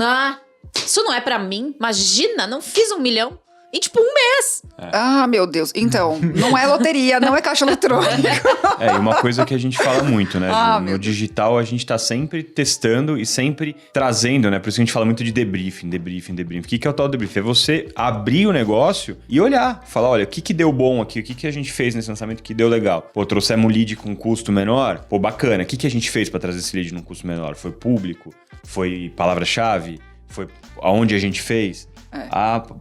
isso não é pra mim. Imagina, não fiz 1 milhão. Em tipo 1 mês. Ah, meu Deus. Então, não é loteria, não é caixa eletrônica. E uma coisa que a gente fala muito, né? Ah, Ju? meu No Deus. digital, a gente tá sempre testando e sempre trazendo, né? Por isso que a gente fala muito de debriefing. O que é o tal debriefing? É você abrir o negócio e olhar. Falar, olha, o que deu bom aqui? O que a gente fez nesse lançamento que deu legal? Pô, trouxemos lead com custo menor? Pô, bacana. O que a gente fez pra trazer esse lead num custo menor? Foi público? Foi palavra-chave? Foi aonde a gente fez?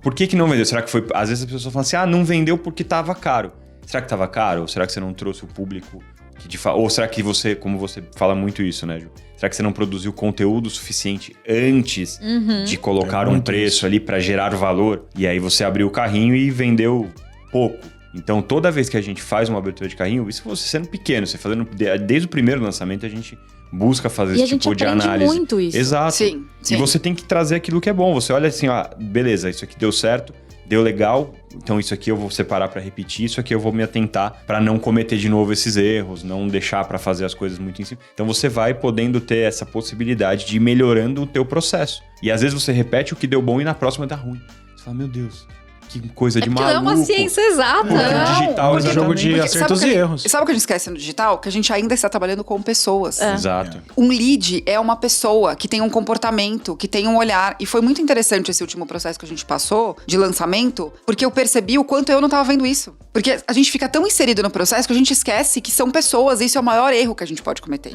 Por que não vendeu? Será que foi... Às vezes as pessoas falam assim, não vendeu porque tava caro. Será que tava caro? Ou será que você não trouxe o público que ou será que você, como você fala muito isso, né, Ju? Será que você não produziu conteúdo suficiente antes de colocar um preço ali pra gerar valor? E aí você abriu o carrinho e vendeu pouco. Então, toda vez que a gente faz uma abertura de carrinho, isso você sendo pequeno, você fazendo desde o primeiro lançamento, a gente busca fazer esse tipo de análise. E a gente aprende muito isso. Exato. Sim. E você tem que trazer aquilo que é bom. Você olha assim, beleza, isso aqui deu certo, deu legal, então isso aqui eu vou separar pra repetir, isso aqui eu vou me atentar pra não cometer de novo esses erros, não deixar pra fazer as coisas muito em cima. Então você vai podendo ter essa possibilidade de ir melhorando o teu processo. E às vezes você repete o que deu bom e na próxima dá ruim. Você fala, meu Deus, que coisa de Porque maluco. não é uma ciência exata. Porque né? o digital Mas é jogo de Porque acertos e erros. Sabe o que a gente esquece no digital? Que a gente ainda está trabalhando com pessoas. Exato. Um lead é uma pessoa que tem um comportamento, que tem um olhar. E foi muito interessante esse último processo que a gente passou de lançamento, porque eu percebi o quanto eu não estava vendo isso. Porque a gente fica tão inserido no processo que a gente esquece que são pessoas, e isso é o maior erro que a gente pode cometer.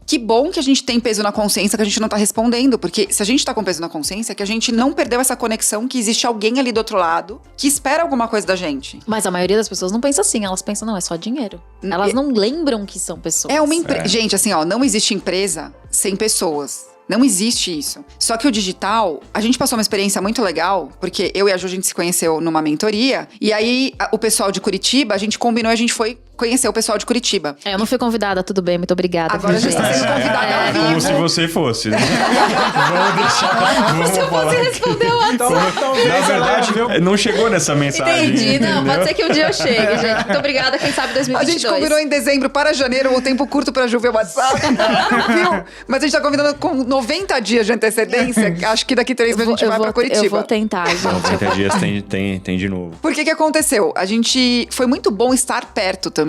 Que bom que a gente tem peso na consciência, que a gente não tá respondendo. Porque se a gente tá com peso na consciência, é que a gente não perdeu essa conexão, que existe alguém ali do outro lado que espera alguma coisa da gente. Mas a maioria das pessoas não pensa assim. Elas pensam, não, é só dinheiro. Elas não lembram que são pessoas. É uma empresa. Gente, assim, não existe empresa sem pessoas. Não existe isso. Só que o digital, a gente passou uma experiência muito legal, porque eu e a Ju, a gente se conheceu numa mentoria, e aí o pessoal de Curitiba, a gente combinou e a gente foi conhecer o pessoal de Curitiba. Eu não fui convidada, tudo bem, muito obrigada. Agora a gente tá sendo convidada ao vivo. Como se você fosse. Né? Vamos deixar. Vamos Se eu falar fosse aqui. responder antes. Na verdade, não chegou nessa mensagem. Entendi. Não, entendeu? pode ser que um dia eu chegue, gente. Muito obrigada, quem sabe A 2022. gente combinou em dezembro para janeiro, o tempo curto pra Ju ver o WhatsApp. Não viu? Mas a gente tá combinando com 90 dias de antecedência. Acho que daqui 3 meses a gente vai pra Curitiba. Eu vou tentar, gente. 90 dias tem de novo. Por que aconteceu? A gente... Foi muito bom estar perto também.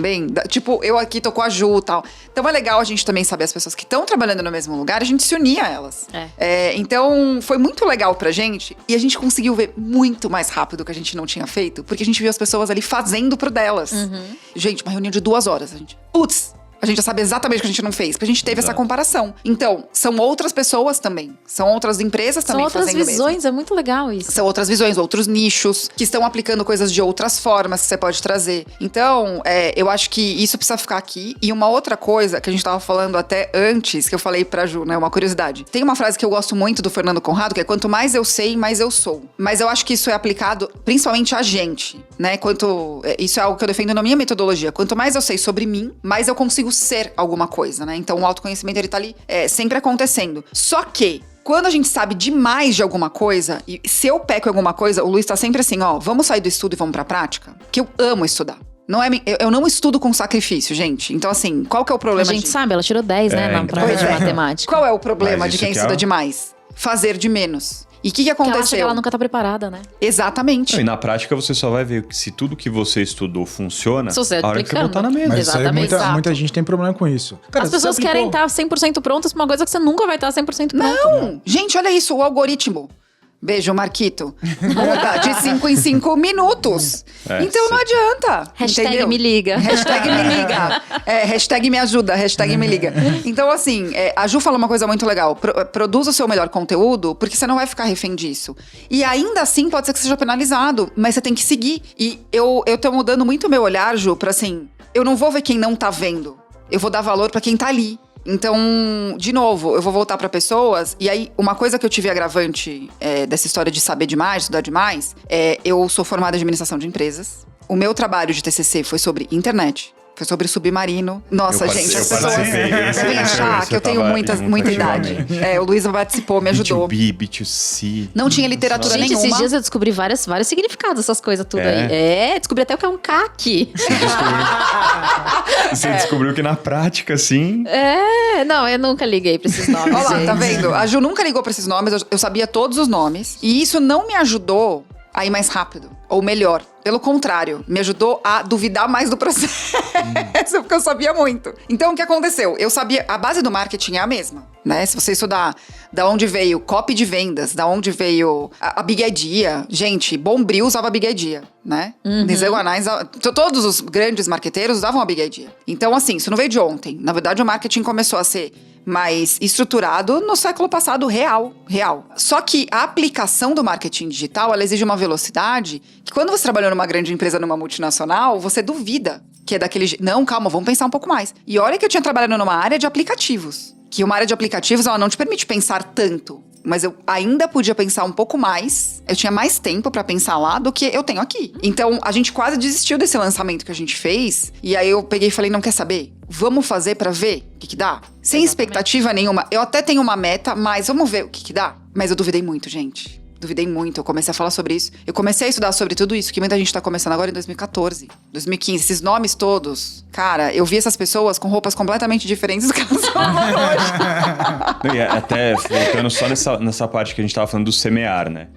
Tipo, eu aqui tô com a Ju e tal. Então é legal a gente também saber as pessoas que estão trabalhando no mesmo lugar, a gente se unir a elas. Então, foi muito legal pra gente. E a gente conseguiu ver muito mais rápido o que a gente não tinha feito. Porque a gente viu as pessoas ali fazendo pro delas. Gente, uma reunião de 2 horas. A gente... Putz! A gente já sabe exatamente o que a gente não fez, porque a gente teve essa comparação. Então, são outras pessoas também. São outras empresas também São outras fazendo visões, mesmo. é muito legal isso. São outras visões, outros nichos, que estão aplicando coisas de outras formas que você pode trazer. Então, eu acho que isso precisa ficar aqui. E uma outra coisa que a gente tava falando até antes, que eu falei pra Ju, né? Uma curiosidade. Tem uma frase que eu gosto muito do Fernando Conrado, que é: quanto mais eu sei, mais eu sou. Mas eu acho que isso é aplicado principalmente a gente, né? Isso é algo que eu defendo na minha metodologia. Quanto mais eu sei sobre mim, mais eu consigo ser alguma coisa, né? Então o autoconhecimento, ele tá ali sempre acontecendo. Só que quando a gente sabe demais de alguma coisa, e se eu peco em alguma coisa, o Luiz tá sempre assim, ó, vamos sair do estudo e vamos pra prática? Porque eu amo estudar. Eu não estudo com sacrifício, gente. Então, assim, qual que é o A problema? gente sabe, ela tirou 10, né, na prova de matemática. Qual é o problema Mas de isso quem que estuda é- demais? Fazer de menos. E o que Porque ela acha que aconteceu? ela nunca tá preparada, né? Exatamente. Não, e na prática você só vai ver que se tudo que você estudou funciona, Se você a hora que você aplicando. voltar na mesa. Mas isso aí Exatamente, muita, exato. muita gente tem problema com isso. Cara, As pessoas você querem aplicou- estar 100% prontas pra uma coisa que você nunca vai estar 100% pronta. Não! Gente, olha isso, o algoritmo. Beijo, Marquito. Muda de 5 em 5 minutos. Então não adianta. Hashtag entendeu? me liga. Hashtag me liga. Hashtag me ajuda, hashtag me liga. Então, assim, a Ju falou uma coisa muito legal. Produza o seu melhor conteúdo, porque você não vai ficar refém disso. E ainda assim, pode ser que seja penalizado, mas você tem que seguir. E eu tô mudando muito o meu olhar, Ju, pra assim, eu não vou ver quem não tá vendo. Eu vou dar valor pra quem tá ali. Então, de novo, eu vou voltar pra pessoas. E aí, uma coisa que eu tive agravante dessa história de saber demais, estudar demais, eu sou formada em administração de empresas. O meu trabalho de TCC foi sobre internet. Foi sobre submarino. Nossa, Eu gente, as participei, pessoas esse devem achar você que eu tenho tava muita junto idade. ativamente. O Luiz participou, me ajudou. B2B, B2C. Não tinha literatura Gente, nenhuma. esses dias eu descobri vários significados dessas coisas tudo aí. Descobri até o que é um CAC. Você descobriu que na prática, assim... Não, eu nunca liguei pra esses nomes, Olha lá, gente. tá vendo? A Ju nunca ligou pra esses nomes, eu sabia todos os nomes. E isso não me ajudou a ir mais rápido. Ou melhor, pelo contrário, me ajudou a duvidar mais do processo. Porque eu sabia muito. Então, o que aconteceu? Eu sabia, a base do marketing é a mesma, né? Se você estudar da onde veio copy de vendas, da onde veio a Big Idea. Gente, Bombril usava Big Idea, né? Nizam Guanais, todos os grandes marqueteiros usavam a Big Idea. Então, assim, isso não veio de ontem. Na verdade, o marketing começou a ser mais estruturado no século passado, real. Só que a aplicação do marketing digital, ela exige uma velocidade que quando você trabalhou numa grande empresa, numa multinacional, você duvida que é daquele jeito. Não, calma, vamos pensar um pouco mais. E olha que eu tinha trabalhado numa área de aplicativos. Que uma área de aplicativos, ela não te permite pensar tanto. Mas eu ainda podia pensar um pouco mais. Eu tinha mais tempo pra pensar lá do que eu tenho aqui. Então, a gente quase desistiu desse lançamento que a gente fez. E aí eu peguei e falei, não quer saber? Vamos fazer pra ver o que dá? Sem expectativa nenhuma. Eu até tenho uma meta, mas vamos ver o que dá. Mas eu duvidei muito, gente. Duvidei muito, eu comecei a falar sobre isso. Eu comecei a estudar sobre tudo isso, que muita gente tá começando agora em 2014, 2015. Esses nomes todos, cara, eu vi essas pessoas com roupas completamente diferentes do que elas são hoje. Não, e até voltando só nessa parte que a gente tava falando do semear, né?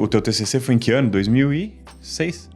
O teu TCC foi em que ano? 2006?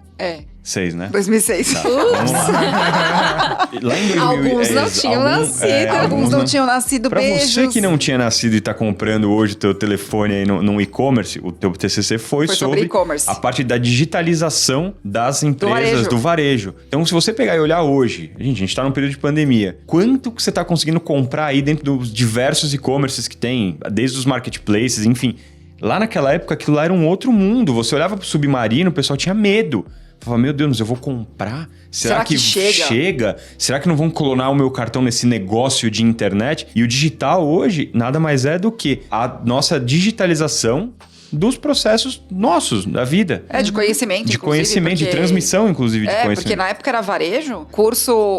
6, né? 2006. Tá, vamos lá. Lá em 2000, Alguns não tinham nascido. Alguns não tinham nascido, Pra beijos. você que não tinha nascido e tá comprando hoje o teu telefone aí no e-commerce, o teu TCC foi sobre sobre e-commerce. a parte da digitalização das empresas, varejo. do varejo. Então, se você pegar e olhar hoje, a gente tá num período de pandemia, quanto que você tá conseguindo comprar aí dentro dos diversos e-commerces que tem, desde os marketplaces, enfim. Lá naquela época, aquilo lá era um outro mundo. Você olhava pro submarino, o pessoal tinha medo. Falava, meu Deus, mas eu vou comprar? Será que chega? Será que não vão clonar o meu cartão nesse negócio de internet? E o digital hoje nada mais é do que a nossa digitalização dos processos nossos, da vida. De conhecimento, De conhecimento, de transmissão, inclusive, de conhecimento. Porque na época era varejo,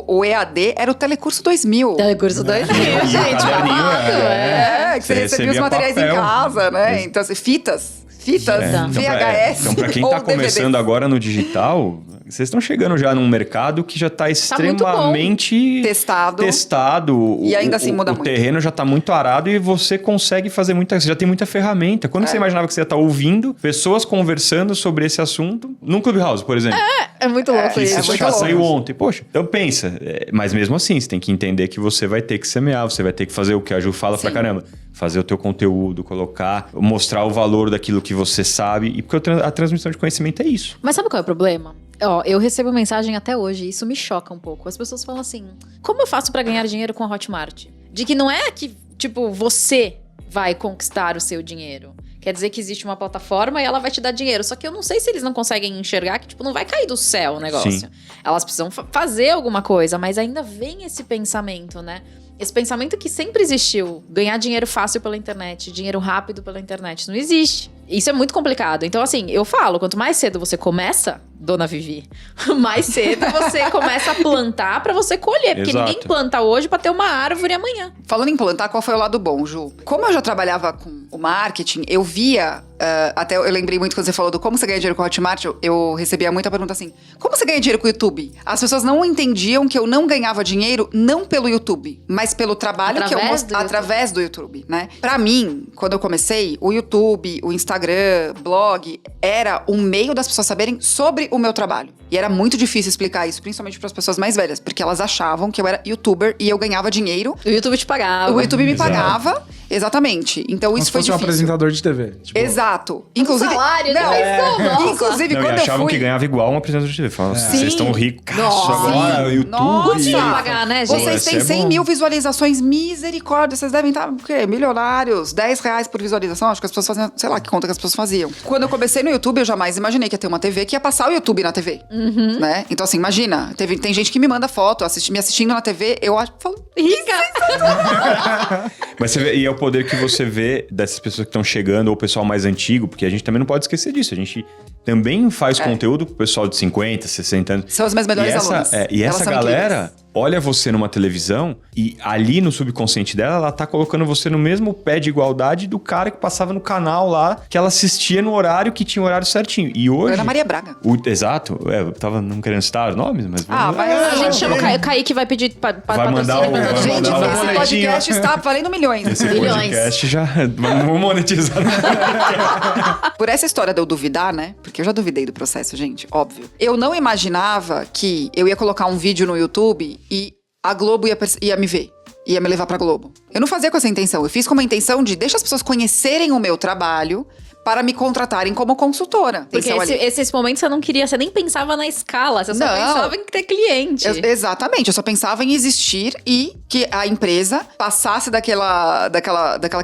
o EAD era o Telecurso 2000. Telecurso 2000, E o gente, caderninho, Que você recebia os materiais papel. em casa, né? Então, assim, fitas, VHS. Então, pra quem tá ou DVDs. começando agora no digital, vocês estão chegando já num mercado que já tá extremamente testado. E ainda assim muda o muito. terreno já tá muito arado e você consegue fazer você já tem muita ferramenta. Quando você imaginava que você ia estar ouvindo pessoas conversando sobre esse assunto num Clubhouse, por exemplo. É muito louco Que isso. isso já saiu ontem. Poxa, então pensa. Mas mesmo assim, você tem que entender que você vai ter que semear, você vai ter que fazer o que a Ju fala pra caramba. Fazer o teu conteúdo, colocar, mostrar o valor daquilo que você sabe. E porque a transmissão de conhecimento é isso. Mas sabe qual é o problema? Ó, eu recebo mensagem até hoje, isso me choca um pouco. As pessoas falam assim, como eu faço pra ganhar dinheiro com a Hotmart? De que não é que, tipo, você vai conquistar o seu dinheiro. Quer dizer que existe uma plataforma e ela vai te dar dinheiro. Só que eu não sei se eles não conseguem enxergar que, tipo, não vai cair do céu o negócio. Sim. Elas precisam fazer alguma coisa, mas ainda vem esse pensamento, né? Esse pensamento que sempre existiu. Ganhar dinheiro fácil pela internet, dinheiro rápido pela internet. Isso não existe. Isso é muito complicado. Então, assim, eu falo, quanto mais cedo você começa, dona Vivi, mais cedo você começa a plantar pra você colher. Porque Exato. ninguém planta hoje pra ter uma árvore amanhã. Falando em plantar, qual foi o lado bom, Ju? Como eu já trabalhava com o marketing, eu via... até eu lembrei muito quando você falou do como você ganha dinheiro com o Hotmart, eu recebia muita pergunta assim, como você ganha dinheiro com o YouTube? As pessoas não entendiam que eu não ganhava dinheiro não pelo YouTube, mas pelo trabalho que eu mostrava através do YouTube, né? Pra mim, quando eu comecei, o YouTube, o Instagram, blog, era um meio das pessoas saberem sobre o meu trabalho. E era muito difícil explicar isso, principalmente para as pessoas mais velhas, porque elas achavam que eu era youtuber e eu ganhava dinheiro. O YouTube te pagava. O YouTube me Exato. pagava, exatamente. Então Como isso se foi fosse um difícil. apresentador de TV. Tipo, Exato. Inclusive, salário, não, nossa. inclusive Não, e quando eu achavam fui... que ganhava igual um apresentador de TV. Falavam, Sim. vocês estão ricos. Nossa. Agora, o YouTube. Nossa. Podia pagar, né, gente? Vocês têm Esse é 100 bom. mil visualizações, misericórdia. Vocês devem estar, o quê? Milionários, R$10 por visualização. Acho que as pessoas faziam, sei lá que conta que as pessoas faziam. Quando eu comecei no YouTube, eu jamais imaginei que ia ter uma TV que ia passar o YouTube na TV. Né? Então, assim, imagina. Tem gente que me manda foto, me assistindo na TV, eu falo, Rica! Mas você vê, e é o poder que você vê dessas pessoas que estão chegando, ou o pessoal mais antigo, porque a gente também não pode esquecer disso. A gente também faz conteúdo pro pessoal de 50, 60 anos. são as minhas melhores alunas. E Elas essa são galera incríveis. olha você numa televisão e ali no subconsciente dela, ela tá colocando você no mesmo pé de igualdade do cara que passava no canal lá, que ela assistia no horário que tinha o horário certinho. E hoje... Ana Maria Braga. Exato. Eu tava não querendo citar os nomes, mas... Mas A gente chama o Kaique, vai pedir Vai mandar patrocínio pra vai gente. Gente, mandar um esse boletim, podcast está valendo milhões. Esse Milhões. podcast já... Vamos monetizar. Por essa história de eu duvidar, né? Porque eu já duvidei do processo, gente, óbvio. Eu não imaginava que eu ia colocar um vídeo no YouTube e a Globo ia me ver. Ia me levar pra Globo. Eu não fazia com essa intenção. Eu fiz com uma intenção de deixar as pessoas conhecerem o meu trabalho para me contratarem como consultora. Porque esses momentos você não queria, você nem pensava na escala, você só Não. pensava em ter cliente. Exatamente, eu só pensava em existir e que a empresa passasse daquela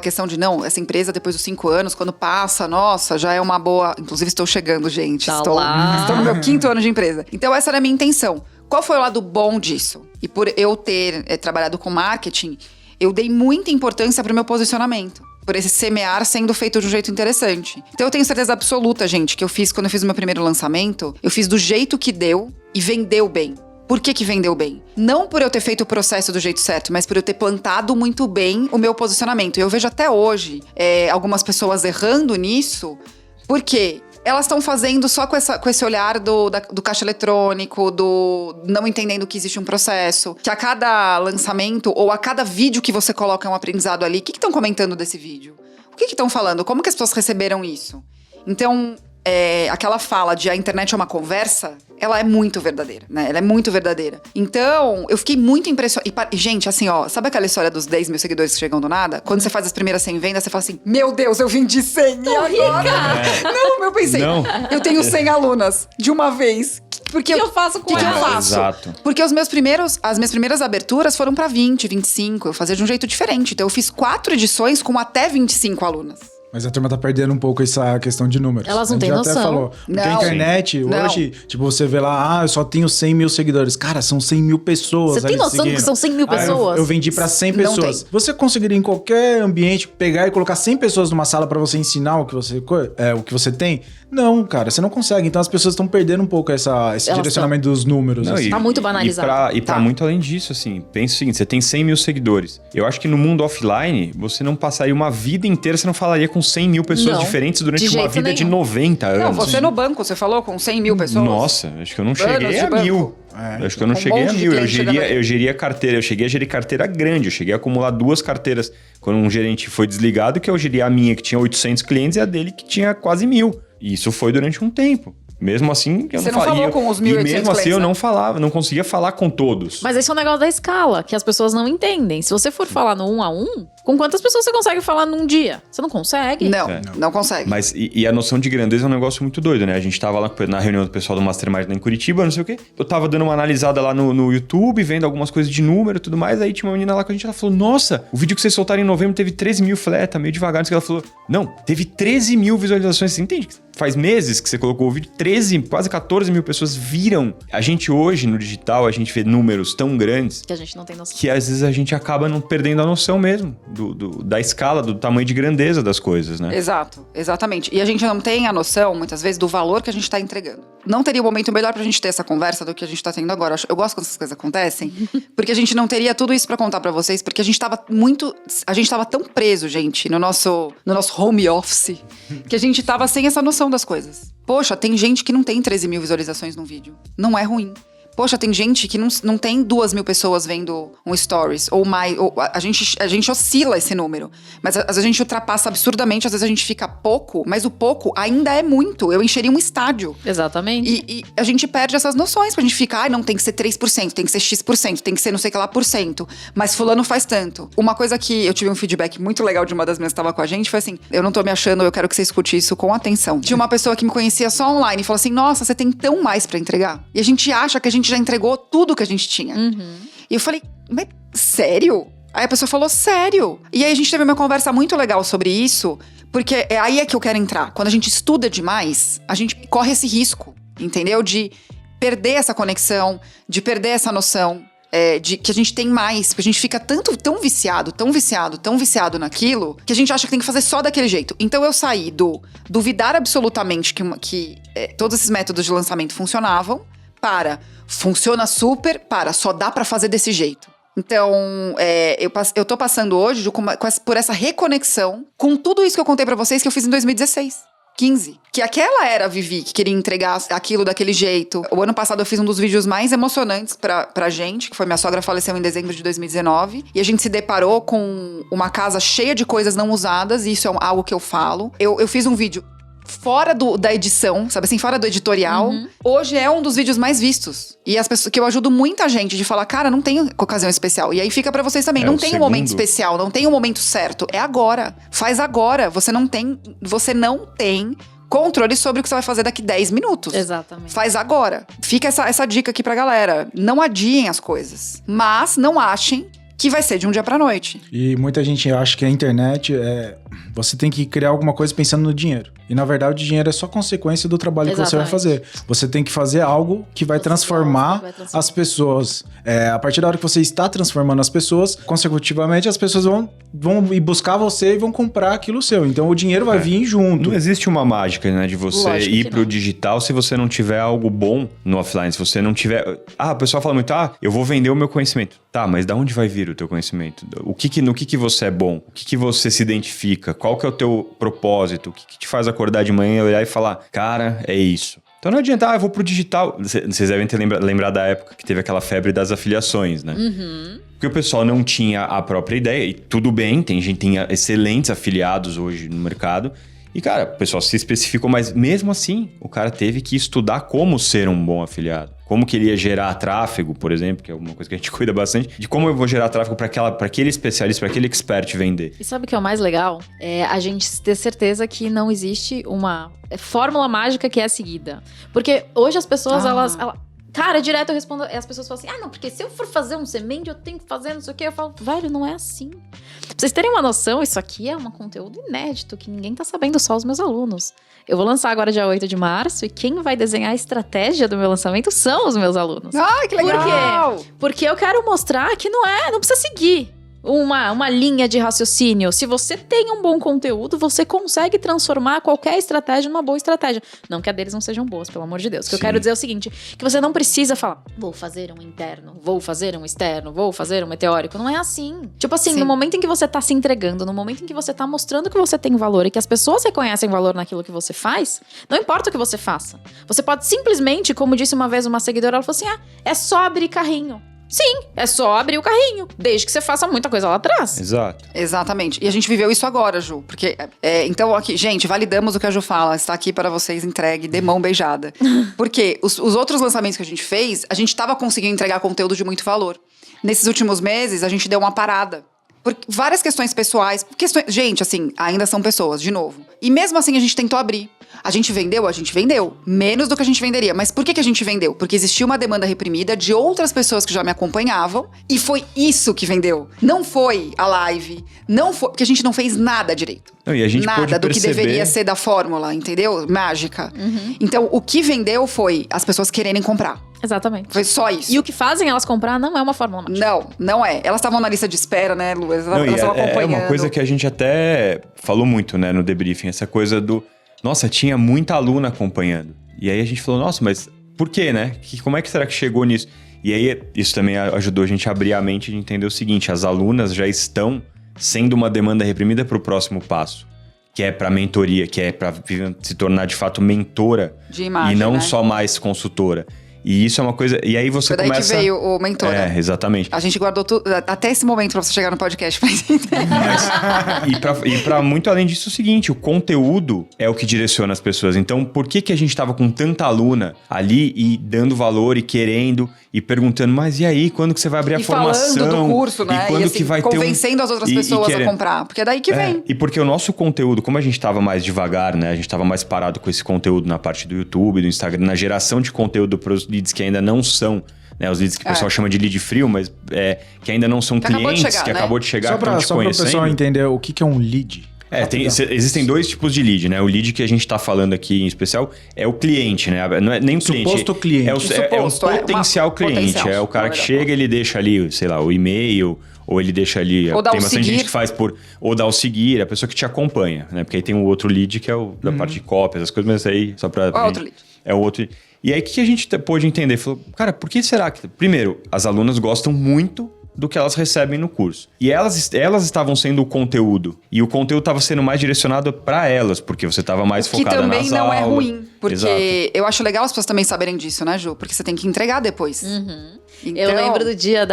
questão de não, essa empresa depois dos 5 anos, quando passa, nossa, já é uma boa... Inclusive estou chegando, gente, Tá estou lá. no meu 5º ano de empresa. Então essa era a minha intenção. Qual foi o lado bom disso? E por eu ter trabalhado com marketing, eu dei muita importância para o meu posicionamento. Por esse semear sendo feito de um jeito interessante. Então eu tenho certeza absoluta, gente, que quando eu fiz o meu primeiro lançamento, eu fiz do jeito que deu e vendeu bem. Por que vendeu bem? Não por eu ter feito o processo do jeito certo, mas por eu ter plantado muito bem o meu posicionamento. E eu vejo até hoje algumas pessoas errando nisso, porque elas estão fazendo só com esse olhar do caixa eletrônico, do não entendendo que existe um processo, que a cada lançamento ou a cada vídeo que você coloca é um aprendizado ali. O que estão comentando desse vídeo? O que estão falando? Como que as pessoas receberam isso? Então, aquela fala de a internet é uma conversa, ela é muito verdadeira, né? Ela é muito verdadeira. Então, eu fiquei muito impressionada. E, gente, assim, ó, sabe aquela história dos 10 mil seguidores que chegam do nada? Quando você faz as primeiras 100 vendas, você fala assim, meu Deus, eu vendi 100 e agora? rica! Não, eu pensei, Não. eu tenho 100 alunas de uma vez. Porque O que eu faço com que eu elas? faço? Exato. Porque as minhas primeiras aberturas foram pra 20, 25. Eu fazia de um jeito diferente. Então, eu fiz 4 edições com até 25 alunas. Mas a turma tá perdendo um pouco essa questão de números. Elas não A gente têm já até noção. falou. Porque a Não. internet, Não. hoje, tipo, você vê lá, eu só tenho 100 mil seguidores. Cara, são 100 mil pessoas. Você tem ali noção seguindo. que são 100 mil Ah, pessoas? eu vendi pra 100 Não pessoas. tem. Você conseguiria em qualquer ambiente pegar e colocar 100 pessoas numa sala pra você ensinar o que você tem? Não, cara, você não consegue. Então as pessoas estão perdendo um pouco esse direcionamento dos números. Não, assim. Tá muito banalizado. E pra muito além disso, assim, pensa o seguinte, você tem 100 mil seguidores. Eu acho que no mundo offline, você não passaria uma vida inteira, você não falaria com 100 mil pessoas Não, diferentes durante de uma jeito vida de nenhum. 90 anos. Não, você no banco, você falou com 100 mil pessoas? Nossa, acho que eu não Anos cheguei de a banco. 1000. Acho que eu não Um cheguei a monte de 1000. cliente chegando Eu geria carteira. Eu cheguei a gerir carteira grande. Eu cheguei a acumular 2 carteiras quando um gerente foi desligado, que eu geria a minha, que tinha 800 clientes, e a dele, que tinha quase 1000. E isso foi durante um tempo. Mesmo assim, eu Você não não falava. falou com os E 1.800 mesmo assim, eu clientes, não né? falava, não conseguia falar com todos. Mas esse é o negócio da escala, que as pessoas não entendem. Se você for falar no 1 a 1, com quantas pessoas você consegue falar num dia? Você não consegue. Não, É. não consegue. Mas, e a noção de grandeza é um negócio muito doido, né? A gente tava lá na reunião do pessoal do Mastermind lá em Curitiba, não sei o quê. Eu tava dando uma analisada lá no YouTube, vendo algumas coisas de número e tudo mais. Aí tinha uma menina lá com a gente, ela falou, nossa, o vídeo que vocês soltaram em novembro teve 13 mil, tá meio devagar. Não sei o que. Ela falou, não, teve 13 mil visualizações. Você entende? Faz meses que você colocou o vídeo, 13, quase 14 mil pessoas viram. A gente hoje, no digital, a gente vê números tão grandes Que a gente não tem noção. que às vezes a gente acaba não perdendo a noção mesmo da escala, do tamanho de grandeza das coisas, né? Exato, exatamente. E a gente não tem a noção, muitas vezes, do valor que a gente tá entregando. Não teria um momento melhor pra gente ter essa conversa do que a gente tá tendo agora. Eu gosto quando essas coisas acontecem, porque a gente não teria tudo isso pra contar pra vocês, porque a gente tava tão preso, gente, no nosso home office, que a gente tava sem essa noção das coisas. Poxa, tem gente que não tem 13 mil visualizações num vídeo. Não é ruim. Poxa, tem gente que não tem 2 mil pessoas vendo um stories, ou mais. Ou a gente oscila esse número. Mas às vezes a gente ultrapassa absurdamente, às vezes a gente fica pouco, mas o pouco ainda é muito. Eu encheria um estádio. Exatamente. E a gente perde essas noções, pra gente ficar, não tem que ser 3%, tem que ser X%, tem que ser não sei que lá por cento. Mas fulano faz tanto. Uma coisa que eu tive um feedback muito legal de uma das minhas que estava com a gente foi assim: eu não tô me achando, eu quero que você escute isso com atenção. De uma pessoa que me conhecia só online e falou assim: nossa, você tem tão mais pra entregar. E a gente acha que a gente já entregou tudo que a gente tinha. E eu falei, mas sério? Aí a pessoa falou, sério? E aí a gente teve uma conversa muito legal sobre isso, porque aí é que eu quero entrar. Quando a gente estuda demais, a gente corre esse risco, entendeu? De perder essa conexão, de perder essa noção, de que a gente tem mais. Porque a gente fica tão viciado naquilo, que a gente acha que tem que fazer só daquele jeito. Então eu saí do duvidar absolutamente que todos esses métodos de lançamento funcionavam, funciona super, só dá pra fazer desse jeito. Então, eu tô passando hoje por essa reconexão com tudo isso que eu contei pra vocês que eu fiz em 2016, 15. Que aquela era a Vivi, que queria entregar aquilo daquele jeito. O ano passado eu fiz um dos vídeos mais emocionantes pra gente, que foi minha sogra faleceu em dezembro de 2019. E a gente se deparou com uma casa cheia de coisas não usadas, e isso é algo que eu falo. Eu fiz um vídeo fora da edição, sabe assim, fora do editorial. Hoje é um dos vídeos mais vistos. E as pessoas que eu ajudo muita gente de falar, cara, não tem ocasião especial. E aí fica pra vocês também, não tem um momento especial, não tem um momento certo. É agora. Faz agora. Você não tem controle sobre o que você vai fazer daqui 10 minutos. Exatamente. Faz agora. Fica essa dica aqui pra galera. Não adiem as coisas. Mas não achem que vai ser de um dia pra noite. E muita gente acha que a internet você tem que criar alguma coisa pensando no dinheiro. E na verdade o dinheiro é só consequência do trabalho que você vai fazer. Você tem que fazer algo que vai transformar as pessoas. A partir da hora que você está transformando as pessoas, consecutivamente as pessoas vão ir buscar você e vão comprar aquilo seu. Então o dinheiro vai vir junto. Não existe uma mágica, né, de você Lógico ir que pro não. digital se você não tiver algo bom no offline. Se você não tiver... o pessoal fala muito, eu vou vender o meu conhecimento. Tá, mas da onde vai vir o teu conhecimento? No que você é bom? O que você se identifica? Qual que é o teu propósito? O que te faz acordar de manhã e olhar e falar, cara, é isso. Então não adianta, eu vou pro digital. Vocês devem ter lembrado da época que teve aquela febre das afiliações, né? Porque o pessoal não tinha a própria ideia. E tudo bem, tem excelentes afiliados hoje no mercado. E, cara, o pessoal se especificou, mas mesmo assim, o cara teve que estudar como ser um bom afiliado. Como que ele ia gerar tráfego, por exemplo, que é uma coisa que a gente cuida bastante, de como eu vou gerar tráfego para aquele especialista, para aquele expert vender. E sabe o que é o mais legal? É a gente ter certeza que não existe uma fórmula mágica que é seguida. Porque hoje as pessoas, elas... Cara, direto eu respondo, as pessoas falam assim, não, porque se eu for fazer um semente, eu tenho que fazer não sei o quê. Eu falo, velho, não é assim. vocês terem uma noção, isso aqui é um conteúdo inédito que ninguém tá sabendo, só os meus alunos. Eu vou lançar agora dia 8 de março e quem vai desenhar a estratégia do meu lançamento são os meus alunos. Ai, que legal! Por quê? Porque eu quero mostrar que não precisa seguir uma linha de raciocínio. Se você tem um bom conteúdo, você consegue transformar qualquer estratégia numa boa estratégia. Não que a deles não sejam boas, pelo amor de Deus. O que eu quero dizer é o seguinte, que você não precisa falar, vou fazer um interno, vou fazer um externo, vou fazer um meteórico. Não é assim. Tipo assim, no momento em que você tá se entregando, no momento em que você tá mostrando que você tem valor e que as pessoas reconhecem valor naquilo que você faz, não importa o que você faça. Você pode simplesmente, como disse uma vez uma seguidora, ela falou assim, é só abrir carrinho. Sim, é só abrir o carrinho, desde que você faça muita coisa lá atrás. Exato. Exatamente. E a gente viveu isso agora, Ju. Porque, então, aqui, gente, validamos o que a Ju fala. Está aqui para vocês entregue, de mão beijada. Porque os outros lançamentos que a gente fez, a gente estava conseguindo entregar conteúdo de muito valor. Nesses últimos meses, a gente deu uma parada. Por várias questões pessoais. Gente, assim, ainda são pessoas, de novo. E mesmo assim, a gente tentou abrir. A gente vendeu. Menos do que a gente venderia. Mas por que a gente vendeu? Porque existia uma demanda reprimida de outras pessoas que já me acompanhavam. E foi isso que vendeu. Não foi a live. Não foi... Porque a gente não fez nada direito. Não, e a gente nada do que perceber... deveria ser da fórmula, entendeu? Mágica. Então, o que vendeu foi as pessoas quererem comprar. Exatamente. Foi só isso. E o que fazem elas comprar não é uma fórmula mágica. Não é. Elas estavam na lista de espera, né, Lu? Elas estavam acompanhando. É uma coisa que a gente até falou muito, né, no debriefing. Essa coisa do... Nossa, tinha muita aluna acompanhando. E aí a gente falou, nossa, mas por quê, né? Como é que será que chegou nisso? E aí isso também ajudou a gente a abrir a mente de entender o seguinte, as alunas já estão sendo uma demanda reprimida para o próximo passo. Que é para mentoria, que é para se tornar de fato mentora. De imagem, e não né? só mais consultora. E isso é uma coisa... E aí você foi daí começa... que veio o mentor, né? Exatamente. A gente guardou tudo, até esse momento pra você chegar no podcast pra entender. E pra muito além disso, é o seguinte, o conteúdo é o que direciona as pessoas. Então, por que a gente tava com tanta aluna ali e dando valor e querendo e perguntando, mas e aí, quando que você vai abrir a formação? Falando do curso, né? E quando assim, que vai ter convencendo as outras pessoas a comprar. Porque é daí que vem. E porque o nosso conteúdo, como a gente tava mais devagar, né? A gente tava mais parado com esse conteúdo na parte do YouTube, do Instagram, na geração de conteúdo pros leads que ainda não são, né, os leads que o pessoal chama de lead frio, mas que ainda não são clientes, que acabou de chegar, só para o pessoal entender o que é um lead. Existem dois tipos de lead, né? O lead que a gente tá falando aqui em especial é o cliente, né? Não é nem o cliente. Suposto cliente. É um potencial cliente. É o cara que chega, ele deixa ali, sei lá, o e-mail, ou ele deixa ali... Ou dá tem o bastante seguir. gente que faz por... Ou dá o seguir, a pessoa que te acompanha, né? Porque aí tem o outro lead que é o da parte de cópias, as coisas, mas aí só pra... Outro lead. É o outro... E aí, o que a gente pôde entender? Falou, cara, por que será que... Primeiro, as alunas gostam muito do que elas recebem no curso. E elas estavam sendo o conteúdo. E o conteúdo estava sendo mais direcionado para elas, porque você estava mais focada nas aulas. Que também não é ruim. Porque Exato. Eu acho legal as pessoas também saberem disso, né, Ju? Porque você tem que entregar depois. Então... Eu lembro do dia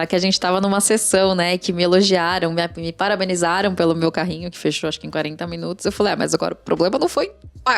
que a gente tava numa sessão, né? Que me elogiaram, me parabenizaram pelo meu carrinho, que fechou acho que em 40 minutos. Eu falei, mas agora o problema não foi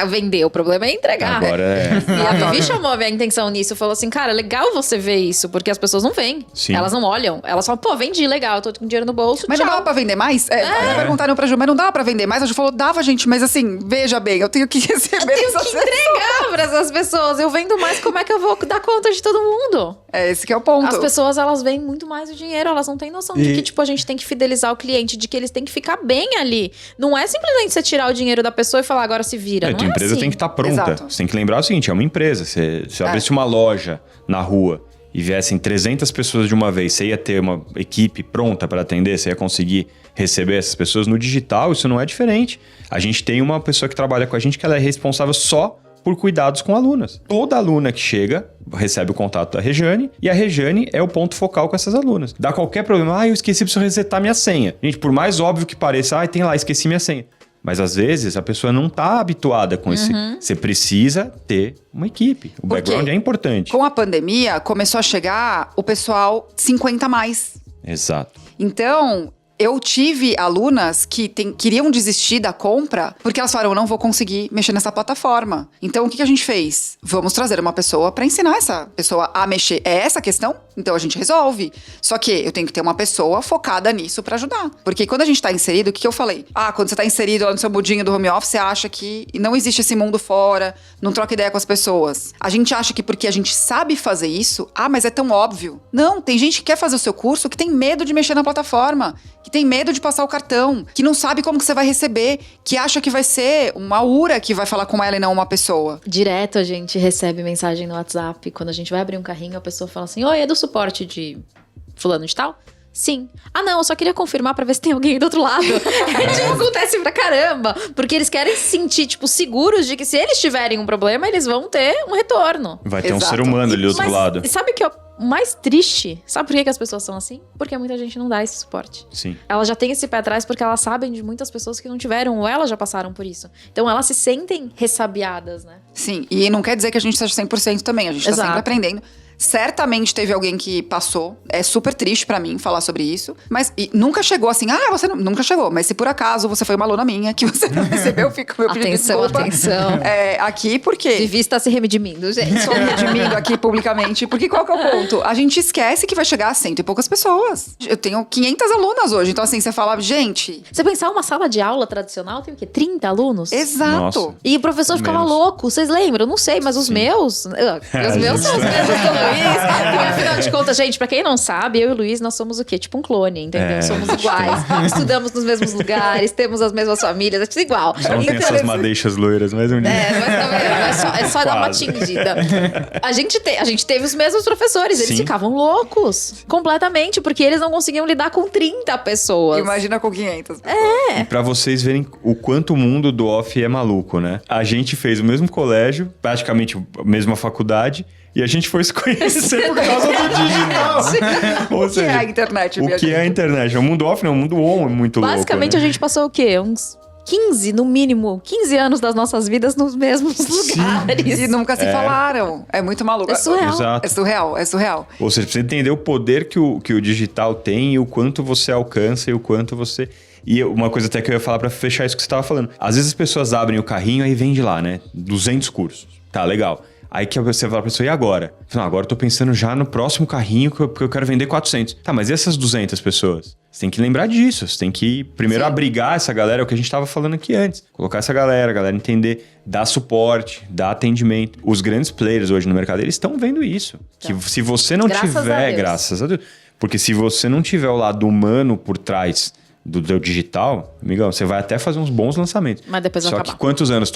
vender, o problema é entregar. Agora é... E a Vivi chamou a minha atenção nisso. Falou assim, cara, legal você ver isso, porque as pessoas não veem. Sim. Elas não olham. Elas falam, pô, vendi, legal, tô com dinheiro no bolso, Mas tchau. não dava pra vender mais? Perguntaram pra Ju, mas não dava pra vender mais? A Ju falou, dava, gente, mas assim, veja bem, eu tenho que receber Eu tenho que entregar pra essas pessoas. Eu vendo mais, como é que eu vou dar conta de todo mundo? Esse que é o ponto. As pessoas, elas veem muito mais o dinheiro, elas não têm noção de que, tipo, a gente tem que fidelizar o cliente, de que eles têm que ficar bem ali. Não é simplesmente você tirar o dinheiro da pessoa e falar, agora se vira. Não tua é empresa assim. tem que estar pronta. Exato. Você tem que lembrar o seguinte, é uma empresa. Se abrisse uma loja na rua e viessem 300 pessoas de uma vez, você ia ter uma equipe pronta para atender, você ia conseguir receber essas pessoas. No digital, isso não é diferente. A gente tem uma pessoa que trabalha com a gente que ela é responsável só por cuidados com alunas. Toda aluna que chega recebe o contato da Rejane e a Rejane é o ponto focal com essas alunas. Dá qualquer problema, eu esqueci, preciso resetar minha senha. Gente, por mais óbvio que pareça, tem lá, esqueci minha senha. Mas às vezes a pessoa não está habituada com esse. Você precisa ter uma equipe. O background é importante. Com a pandemia, começou a chegar o pessoal 50 a mais. Exato. Então, eu tive alunas que queriam desistir da compra porque elas falaram, eu não vou conseguir mexer nessa plataforma. Então, o que a gente fez? Vamos trazer uma pessoa para ensinar essa pessoa a mexer. É essa a questão? Então, a gente resolve. Só que eu tenho que ter uma pessoa focada nisso para ajudar. Porque quando a gente tá inserido, o que eu falei? Quando você tá inserido lá no seu mudinho do home office, você acha que não existe esse mundo fora, não troca ideia com as pessoas. A gente acha que porque a gente sabe fazer isso, mas é tão óbvio. Não, tem gente que quer fazer o seu curso que tem medo de mexer na plataforma, que tem medo de passar o cartão, que não sabe como que você vai receber, que acha que vai ser uma URA que vai falar com ela e não uma pessoa. Direto a gente recebe mensagem no WhatsApp. Quando a gente vai abrir um carrinho, a pessoa fala assim: oi, é do suporte de fulano de tal? Sim. Ah, não, eu só queria confirmar pra ver se tem alguém aí do outro lado. Tipo, acontece pra caramba. Porque eles querem se sentir, tipo, seguros de que se eles tiverem um problema, eles vão ter um retorno. Vai ter um Exato. ser humano ali do outro lado. E sabe o que é o mais triste? Sabe por que as pessoas são assim? Porque muita gente não dá esse suporte. Sim. Elas já têm esse pé atrás porque elas sabem de muitas pessoas que não tiveram ou elas já passaram por isso. Então elas se sentem ressabiadas, né? Sim, e não quer dizer que a gente seja 100% também, a gente tá Exato. sempre aprendendo. Certamente teve alguém que passou. É super triste pra mim falar sobre isso. Mas nunca chegou assim, você não, nunca chegou. Mas se por acaso você foi uma aluna minha, que você não recebeu, fica o meu pedido de Atenção, desculpa. atenção. Aqui, por quê? Vivi está se redimindo, gente. Só me redimindo aqui publicamente. Porque qual que é o ponto? A gente esquece que vai chegar a 100 e poucas pessoas. Eu tenho 500 alunas hoje. Então assim, você fala, gente... Você pensar uma sala de aula tradicional tem o quê? 30 alunos? Exato. Nossa. E o professor ficava Menos. louco, vocês lembram? Eu não sei, mas os meus... Os meus são os mesmos do Luiz. Porque, afinal de contas, gente, pra quem não sabe, eu e o Luiz, nós somos o quê? Tipo um clone, entendeu? Somos iguais. Estudamos nos mesmos lugares, temos as mesmas famílias, é tudo igual. Só não tem essas madeixas loiras, mas um dia. Mas também é só dar uma Quase. tingida. A gente teve os mesmos professores, eles Sim. ficavam loucos. Completamente, porque eles não conseguiam lidar com 30 pessoas. Imagina com 500. E pra vocês verem o quanto o mundo do off é maluco, né? A gente fez o mesmo colégio, praticamente a mesma faculdade, e a gente foi se conhecer por causa do digital. Ou O que é a internet, o minha que é a gente? internet? O mundo off não, o mundo on é muito Basicamente, louco, a gente passou o quê? Uns 15, no mínimo, 15 anos das nossas vidas nos mesmos lugares. E nunca se falaram. É muito maluco. É surreal. Exato. É surreal, é surreal. Ou seja, precisa entender o poder que o digital tem e o quanto você alcança e o quanto você... E uma coisa até que eu ia falar pra fechar isso que você tava falando. Às vezes as pessoas abrem o carrinho e vende lá, né? 200 cursos. Tá, legal. Aí que você fala pra pessoa, e agora? Não, agora eu tô pensando já no próximo carrinho porque eu quero vender 400. Tá, mas e essas 200 pessoas? Você tem que lembrar disso. Você tem que primeiro abrigar essa galera, é o que a gente tava falando aqui antes. Colocar essa galera, a galera entender, dar suporte, dar atendimento. Os grandes players hoje no mercado, eles estão vendo isso. Que se você não Graças a tiver, Deus. graças a Deus. Porque se você não tiver o lado humano por trás do teu digital, amigão, você vai até fazer uns bons lançamentos. Mas depois vai Só acabar. que quantos anos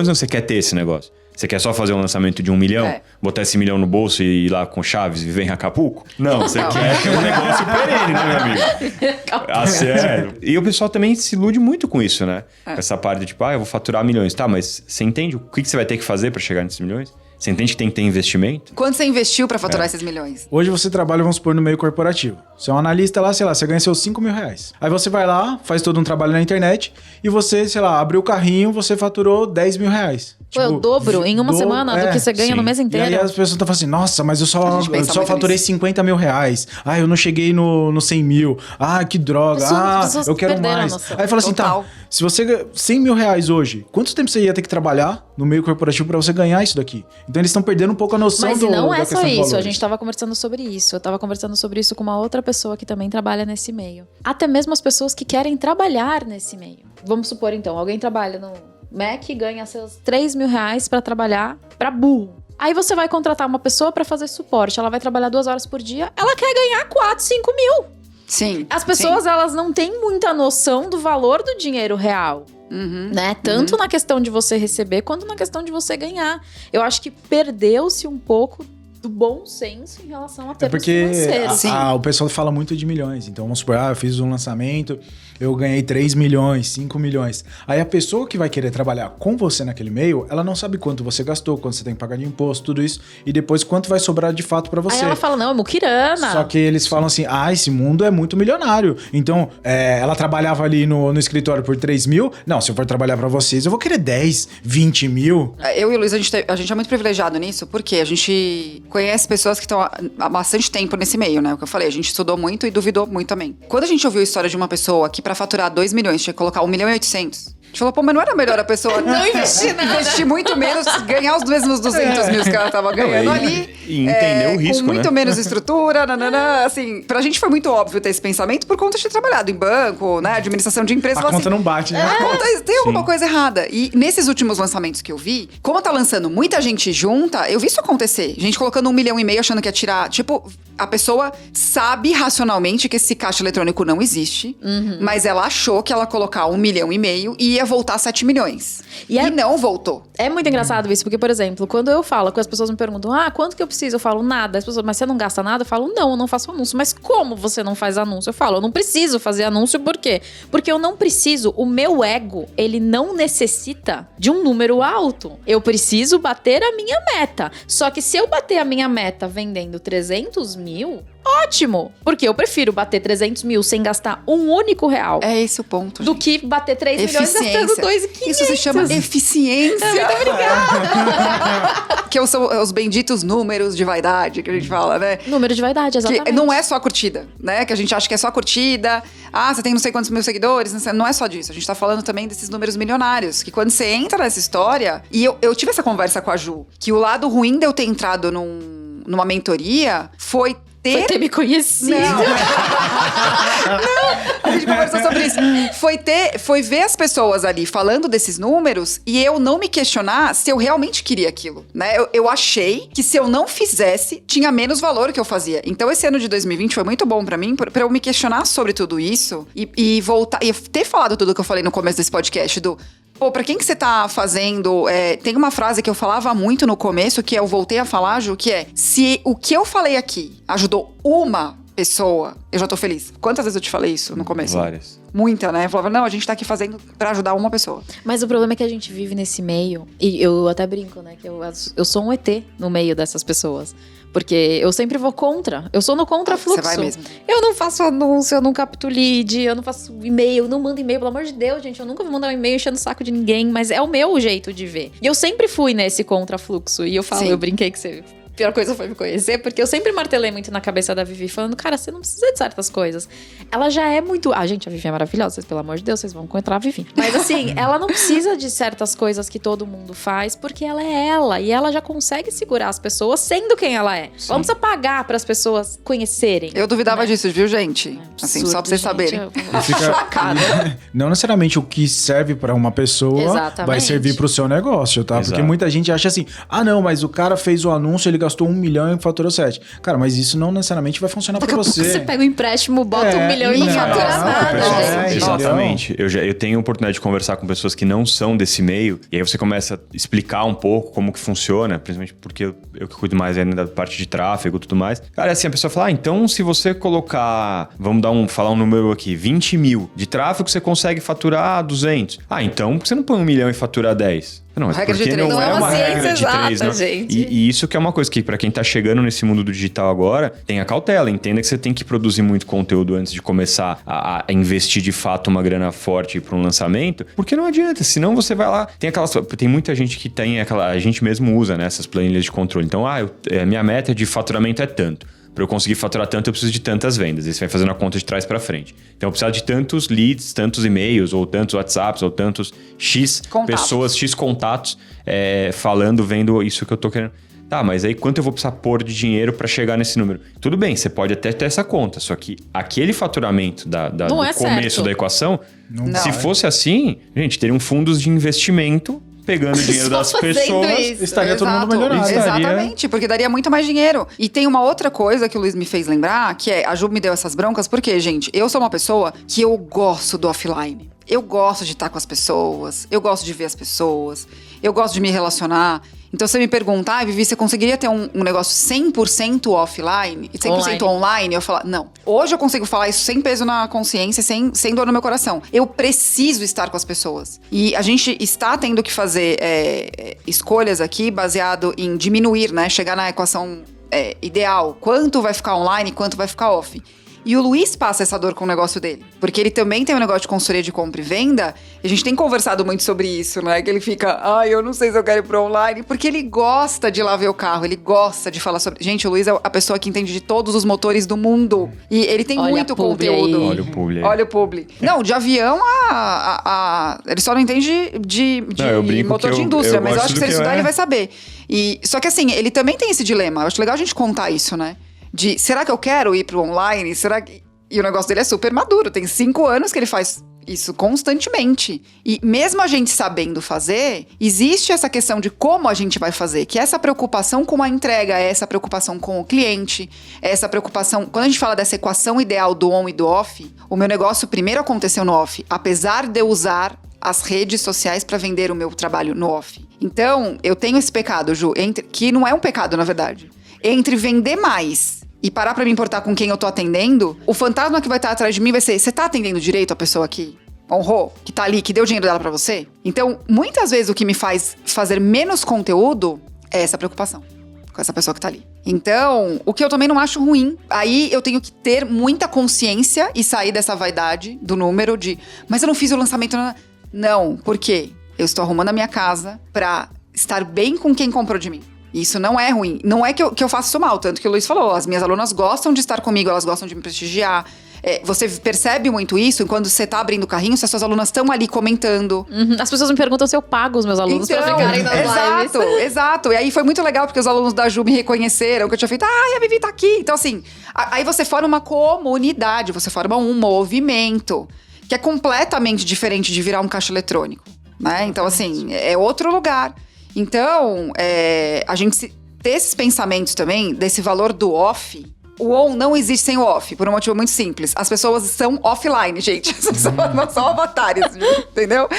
você quer ter esse negócio? Você quer só fazer um lançamento de 1 milhão? É. Botar esse milhão no bolso e ir lá com chaves e viver em Acapulco? Não, você quer ter um negócio perene, né, meu amigo? Ah, sério. E o pessoal também se ilude muito com isso, né? Com essa parte de tipo, eu vou faturar milhões. Tá, mas você entende o que você vai ter que fazer pra chegar nesses milhões? Você entende que tem que ter investimento? Quanto você investiu pra faturar esses milhões? Hoje você trabalha, vamos supor, no meio corporativo. Você é um analista lá, sei lá, você ganha seus 5 mil reais. Aí você vai lá, faz todo um trabalho na internet e você, sei lá, abriu o carrinho, você faturou 10 mil reais. Foi o dobro em uma semana do que você ganha sim. no mês E inteiro. aí as pessoas estão falando assim, nossa, mas eu A só gente pensa muito faturei nisso. 50 mil reais. Ah, eu não cheguei no 100 mil. Ah, que droga. As pessoas Eu quero perderam a mais. noção. Aí fala assim, Total. tá, se você ganha 100 mil reais hoje, quanto tempo você ia ter que trabalhar no meio corporativo pra você ganhar isso daqui? Então eles estão perdendo um pouco a noção Mas do não da é só questão de isso, a valores. gente tava conversando sobre isso. Eu tava conversando sobre isso com uma outra pessoa que também trabalha nesse meio. Até mesmo as pessoas que querem trabalhar nesse meio. Vamos supor então, alguém trabalha no Mac e ganha seus 3 mil reais pra trabalhar pra burro. Aí você vai contratar uma pessoa pra fazer suporte, ela vai trabalhar 2 horas por dia, ela quer ganhar 4, 5 mil. Sim. As pessoas, elas não têm muita noção do valor do dinheiro real. Né? Tanto na questão de você receber, quanto na questão de você ganhar. Eu acho que perdeu-se um pouco do bom senso em relação a É termos porque financeiros. o pessoal fala muito de milhões. Então, vamos supor, eu fiz um lançamento, eu ganhei 3 milhões, 5 milhões. Aí a pessoa que vai querer trabalhar com você naquele meio, ela não sabe quanto você gastou, quanto você tem que pagar de imposto, tudo isso. E depois quanto vai sobrar de fato pra você. Aí ela fala, não, é muquirana. Só que eles falam assim, esse mundo é muito milionário. Então, ela trabalhava ali no escritório por 3 mil. Não, se eu for trabalhar pra vocês, eu vou querer 10, 20 mil. Eu e o Luiz, a gente é muito privilegiado nisso, porque a gente conhece pessoas que estão há bastante tempo nesse meio, né? O que eu falei, a gente estudou muito e duvidou muito também. Quando a gente ouviu a história de uma pessoa que pra faturar 2 milhões tinha que colocar 1 milhão e 800, gente falou, pô, mas não era melhor a pessoa Não investir nada. investir muito menos, ganhar os mesmos 200 mil que ela tava ganhando ali. E entender o risco, com muito né? menos estrutura, nananã, assim, pra gente foi muito óbvio ter esse pensamento por conta de ter trabalhado em banco, né, administração de empresa. A Fala conta assim, não bate, né? a conta tem alguma coisa errada. E nesses últimos lançamentos que eu vi, como tá lançando muita gente junta, eu vi isso acontecer. Gente colocando 1,5 milhão achando que ia tirar, tipo, a pessoa sabe racionalmente que esse caixa eletrônico não existe, mas ela achou que ela colocar 1,5 milhão e ia voltar 7 milhões. E não voltou. É muito engraçado isso, porque, por exemplo, quando eu falo, as pessoas me perguntam, quanto que eu preciso? Eu falo, nada. As pessoas, mas você não gasta nada? Eu falo, não, eu não faço anúncio. Mas como você não faz anúncio? Eu falo, eu não preciso fazer anúncio, por quê? Porque eu não preciso, o meu ego, ele não necessita de um número alto. Eu preciso bater a minha meta. Só que se eu bater a minha meta vendendo 300 mil, ótimo! Porque eu prefiro bater 300 mil sem gastar um único real. É esse o ponto, Do gente. que bater 3 milhões gastando 2.500. Isso se chama eficiência. Muito obrigada. Que são os benditos números de vaidade que a gente fala, né? Número de vaidade, exatamente. Que não é só a curtida, né? Que a gente acha que é só a curtida. Você tem não sei quantos mil seguidores. Não é só disso. A gente tá falando também desses números milionários. Que quando você entra nessa história... E eu tive essa conversa com a Ju. Que o lado ruim de eu ter entrado numa mentoria foi ter me conhecido. Não, a gente conversou sobre isso. Foi ver as pessoas ali falando desses números e eu não me questionar se eu realmente queria aquilo, né? Eu achei que se eu não fizesse, tinha menos valor que eu fazia. Então esse ano de 2020 foi muito bom pra mim, pra eu me questionar sobre tudo isso e voltar, e ter falado tudo que eu falei no começo desse podcast Pô, pra quem que você tá fazendo... tem uma frase que eu falava muito no começo, que eu voltei a falar, Ju, que é... Se o que eu falei aqui ajudou uma pessoa, eu já tô feliz. Quantas vezes eu te falei isso no começo? Várias. Muita, né? Eu falava, não, a gente tá aqui fazendo pra ajudar uma pessoa. Mas o problema é que a gente vive nesse meio, e eu até brinco, né? Que eu sou um ET no meio dessas pessoas. Porque eu sempre vou contra. Eu sou no contrafluxo. Você vai mesmo. Eu não faço anúncio, eu não capto lead, eu não faço e-mail, não mando e-mail. Pelo amor de Deus, gente, eu nunca vou mandar um e-mail enchendo o saco de ninguém. Mas é o meu jeito de ver. E eu sempre fui nesse contrafluxo. E eu falo, Sim. eu brinquei que você... A pior coisa foi me conhecer, porque eu sempre martelei muito na cabeça da Vivi, falando, cara, você não precisa de certas coisas. Ela já é muito... gente, a Vivi é maravilhosa, vocês, pelo amor de Deus, vocês vão encontrar a Vivi. Mas assim, ela não precisa de certas coisas que todo mundo faz, porque ela é ela, e ela já consegue segurar as pessoas sendo quem ela é. Sim. Ela não precisa pagar para as pessoas conhecerem. Eu duvidava né? disso, viu, gente? Assim, só pra vocês saberem. Não necessariamente o que serve pra uma pessoa Exatamente. vai servir pro seu negócio, tá? Porque Exato. muita gente acha assim, não, mas o cara fez o anúncio, ele gastou 1 milhão e faturou 7. Cara, mas isso não necessariamente vai funcionar pra você. Você pega o empréstimo, bota 1 milhão e não não, fatura não, nada, pessoal, gente. Exatamente. Eu tenho a oportunidade de conversar com pessoas que não são desse meio, e aí você começa a explicar um pouco como que funciona, principalmente porque eu que cuido mais ainda da parte de tráfego e tudo mais. Cara, assim, a pessoa fala, então se você colocar, falar um número aqui, 20 mil de tráfego, você consegue faturar 200. Então por que você não põe 1 milhão e fatura 10? Não, mas Regra de porque três. não Não é é uma uma regra ciência de três, exata, não. gente. E isso que é uma coisa que pra quem tá chegando nesse mundo do digital agora, tenha cautela, entenda que você tem que produzir muito conteúdo antes de começar a investir de fato uma grana forte para um lançamento, porque não adianta, senão você vai lá, tem muita gente que tem a gente mesmo usa, né, essas planilhas de controle. Então, minha meta de faturamento é tanto. Para eu conseguir faturar tanto, eu preciso de tantas vendas. E você vai fazendo a conta de trás para frente. Então, eu preciso de tantos leads, tantos e-mails, ou tantos WhatsApps, ou tantos X Contatos. pessoas, X contatos, falando, vendo isso que eu tô querendo. Tá, mas aí quanto eu vou precisar pôr de dinheiro para chegar nesse número? Tudo bem, você pode até ter essa conta, só que aquele faturamento do é começo certo. da equação, Não, se fosse assim, gente, teriam fundos de investimento pegando o dinheiro Só das fazendo pessoas. isso. Estaria todo mundo Exato. melhorado. Exatamente, porque daria muito mais dinheiro. E tem uma outra coisa que o Luiz me fez lembrar, que a Ju me deu essas broncas, porque, gente, eu sou uma pessoa que eu gosto do offline. Eu gosto de estar com as pessoas, eu gosto de ver as pessoas, eu gosto de me relacionar. Então, você me pergunta, Vivi, você conseguiria ter um negócio 100% offline e 100% online? Eu falo, não. Hoje eu consigo falar isso sem peso na consciência, sem dor no meu coração. Eu preciso estar com as pessoas. E a gente está tendo que fazer escolhas aqui baseado em diminuir, né? Chegar na equação ideal. Quanto vai ficar online e quanto vai ficar off. E o Luiz passa essa dor com o negócio dele. Porque ele também tem um negócio de consultoria de compra e venda. E a gente tem conversado muito sobre isso, né? Que ele fica, eu não sei se eu quero ir pro online. Porque ele gosta de ir lá ver o carro, ele gosta de falar sobre... Gente, o Luiz é a pessoa que entende de todos os motores do mundo. E ele tem muito conteúdo. Aí. Olha o publi aí. Olha o publi. Não, de avião ele só não entende de motor de indústria, mas eu acho que se ele estudar, ele vai saber. Só que assim, ele também tem esse dilema. Eu acho legal a gente contar isso, né? Será que eu quero ir pro online? E o negócio dele é super maduro. Tem 5 anos que ele faz isso constantemente. E mesmo a gente sabendo fazer, existe essa questão de como a gente vai fazer. Que essa preocupação com a entrega, essa preocupação com o cliente, essa preocupação... Quando a gente fala dessa equação ideal do on e do off, o meu negócio primeiro aconteceu no off. Apesar de eu usar as redes sociais para vender o meu trabalho no off. Então, eu tenho esse pecado, Ju, que não é um pecado, na verdade. Entre vender mais e parar pra me importar com quem eu tô atendendo, o fantasma que vai estar atrás de mim vai ser, você tá atendendo direito a pessoa que honrou, que tá ali, que deu o dinheiro dela pra você? Então, muitas vezes o que me faz fazer menos conteúdo é essa preocupação com essa pessoa que tá ali. Então, o que eu também não acho ruim, aí eu tenho que ter muita consciência e sair dessa vaidade do número mas eu não fiz o lançamento... Não, por quê? Eu estou arrumando a minha casa pra estar bem com quem comprou de mim. Isso não é ruim. Não é que eu faço isso mal, tanto que o Luiz falou, as minhas alunas gostam de estar comigo, elas gostam de me prestigiar. Você percebe muito isso quando você tá abrindo o carrinho, se as suas alunas estão ali comentando. As pessoas me perguntam se eu pago os meus alunos pra ficarem nas lives. Exato. E aí foi muito legal, porque os alunos da Ju me reconheceram, que eu tinha feito, a Vivi tá aqui. Então assim, aí você forma uma comunidade, você forma um movimento, que é completamente diferente de virar um caixa eletrônico, né? Então assim, é outro lugar. Então, a gente ter esses pensamentos também, desse valor do off. O on não existe sem o off, por um motivo muito simples. As pessoas são offline, gente. As pessoas não são avatares, entendeu?